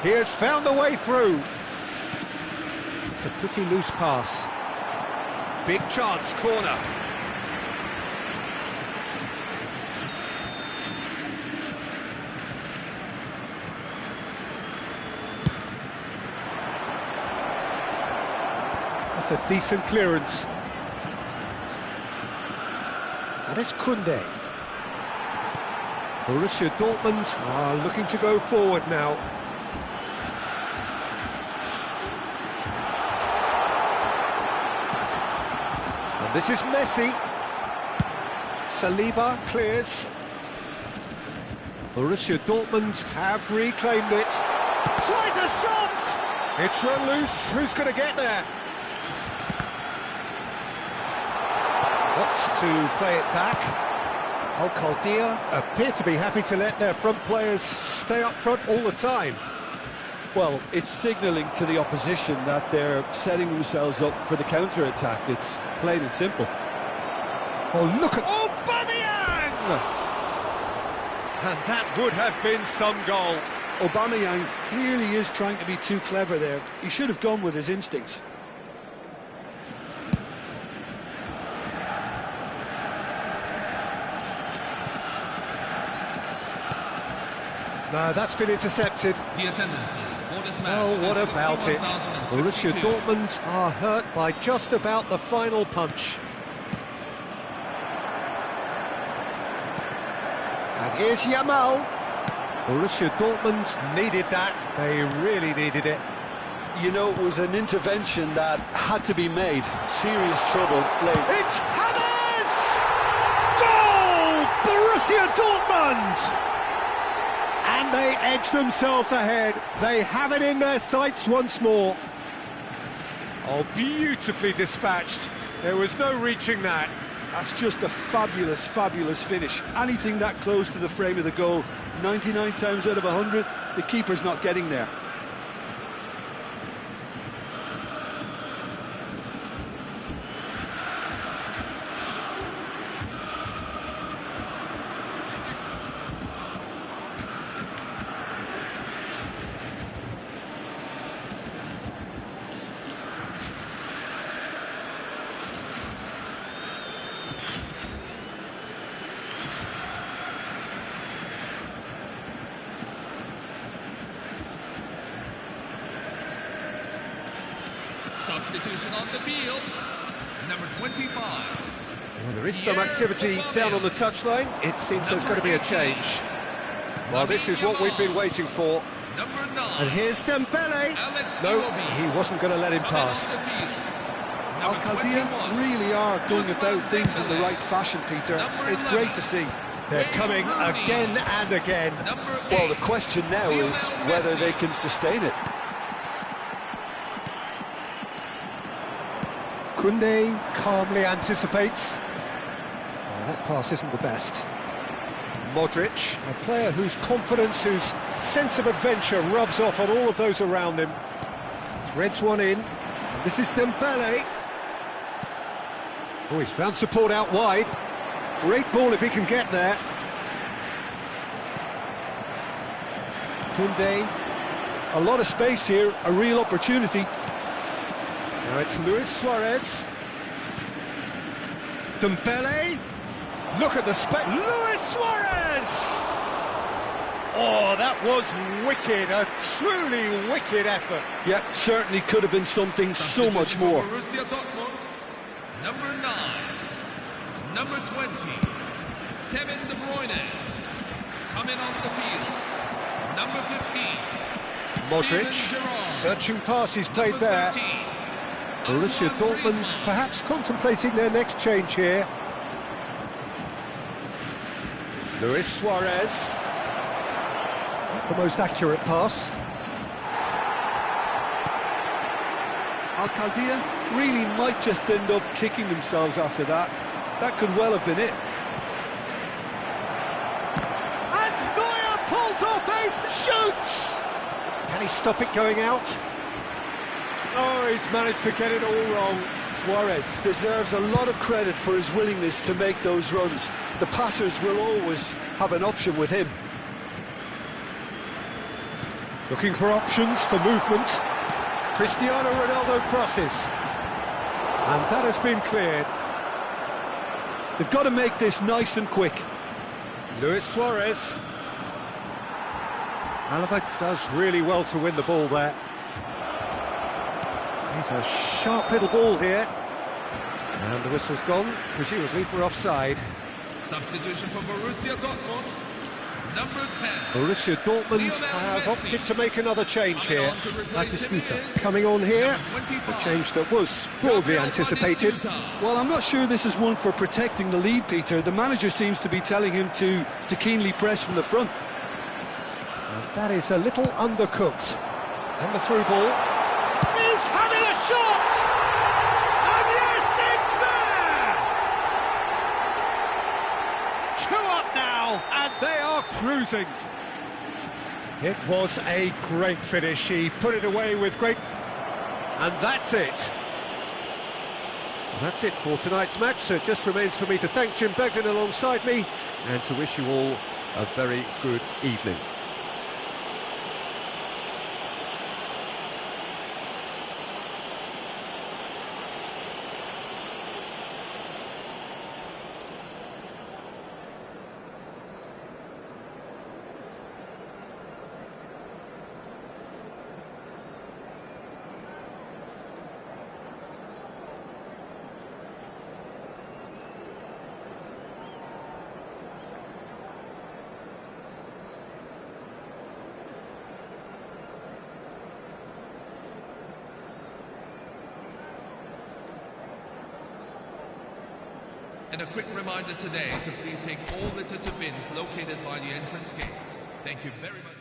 He has found a way through. It's a pretty loose pass. Big chance, corner. That's a decent clearance. And it's Koundé. Borussia Dortmund are looking to go forward now. And this is Messi. Saliba clears. Borussia Dortmund have reclaimed it. Tries a shot! It's run loose. Who's going to get there? Opts to play it back. Al-Khaldia appear to be happy to let their front players stay up front all the time. Well, it's signalling to the opposition that they're setting themselves up for the counter-attack. It's plain and simple. Oh, look at Aubameyang! And that would have been some goal. Aubameyang clearly is trying to be too clever there. He should have gone with his instincts. No, that's been intercepted. The attendances for this match. Well, what is about it? Borussia 61,062. Dortmund are hurt by just about the final punch. And here's Yamal. Borussia Dortmund needed that. They really needed it. you know, it was an intervention that had to be made. Serious trouble late. It's Hammers! Goal! Borussia Dortmund! And they edge themselves ahead. They have it in their sights once more. Oh, beautifully dispatched. There was no reaching that. That's just a fabulous, fabulous finish. Anything that close to the frame of the goal, 99 times out of 100, the keeper's not getting there. Substitution on the field, number 25. Well, there is some activity down on the touchline. It seems there's going to be a change. Well, this is what we've been waiting for. Number 9. And here's Dembele. No, he wasn't going to let him past. Al-Qadiyah really are going about things in the right fashion, Peter. It's great to see. They're coming again and again. Well, the question now is whether they can sustain it. Koundé calmly anticipates. Oh, that pass isn't the best. Modric, a player whose confidence, whose sense of adventure rubs off on all of those around him. Threads one in. And this is Dembele. Oh, he's found support out wide. Great ball if he can get there. Koundé. A lot of space here, a real opportunity. Now it's Luis Suarez. Dembele. Look at the space. Luis Suarez! Oh, that was wicked. A truly wicked effort. Yeah, certainly could have been something so much more. Borussia Dortmund, number 9, number 20, Kevin De Bruyne, coming on the field, number 15, Modric, Steven Gerrard, searching passes played number there. 13, Borussia Antoine Dortmund Griezmann. perhaps contemplating their next change here. Luis Suarez. Not the most accurate pass. Al-Qadiyah really might just end up kicking themselves after that. That could well have been it. And Neuer pulls off ace, shoots! Can he stop it going out? Oh, he's managed to get it all wrong. Suarez deserves a lot of credit for his willingness to make those runs. The passers will always have an option with him. Looking for options for movement. Cristiano Ronaldo crosses. And that has been cleared. They've got to make this nice and quick. Luis Suarez. Alaba does really well to win the ball there. He's a sharp little ball here. And the whistle's gone, presumably for offside. Substitution for Borussia Dortmund, number 10. Borussia Dortmund have opted to make another change here. Batistuta coming on here. A change that was broadly anticipated. Well, I'm not sure this is one for protecting the lead, Peter. The manager seems to be telling him to keenly press from the front. And that is a little undercooked. And the through ball. He's having a shot! And yes, it's there! 2 up now, and they are cruising. It was a great finish. He put it away with great... And that's it. That's it for tonight's match, so it just remains for me to thank Jim Beglin alongside me and to wish you all a very good evening. And a quick reminder today to please take all litter to bins located by the entrance gates. Thank you very much.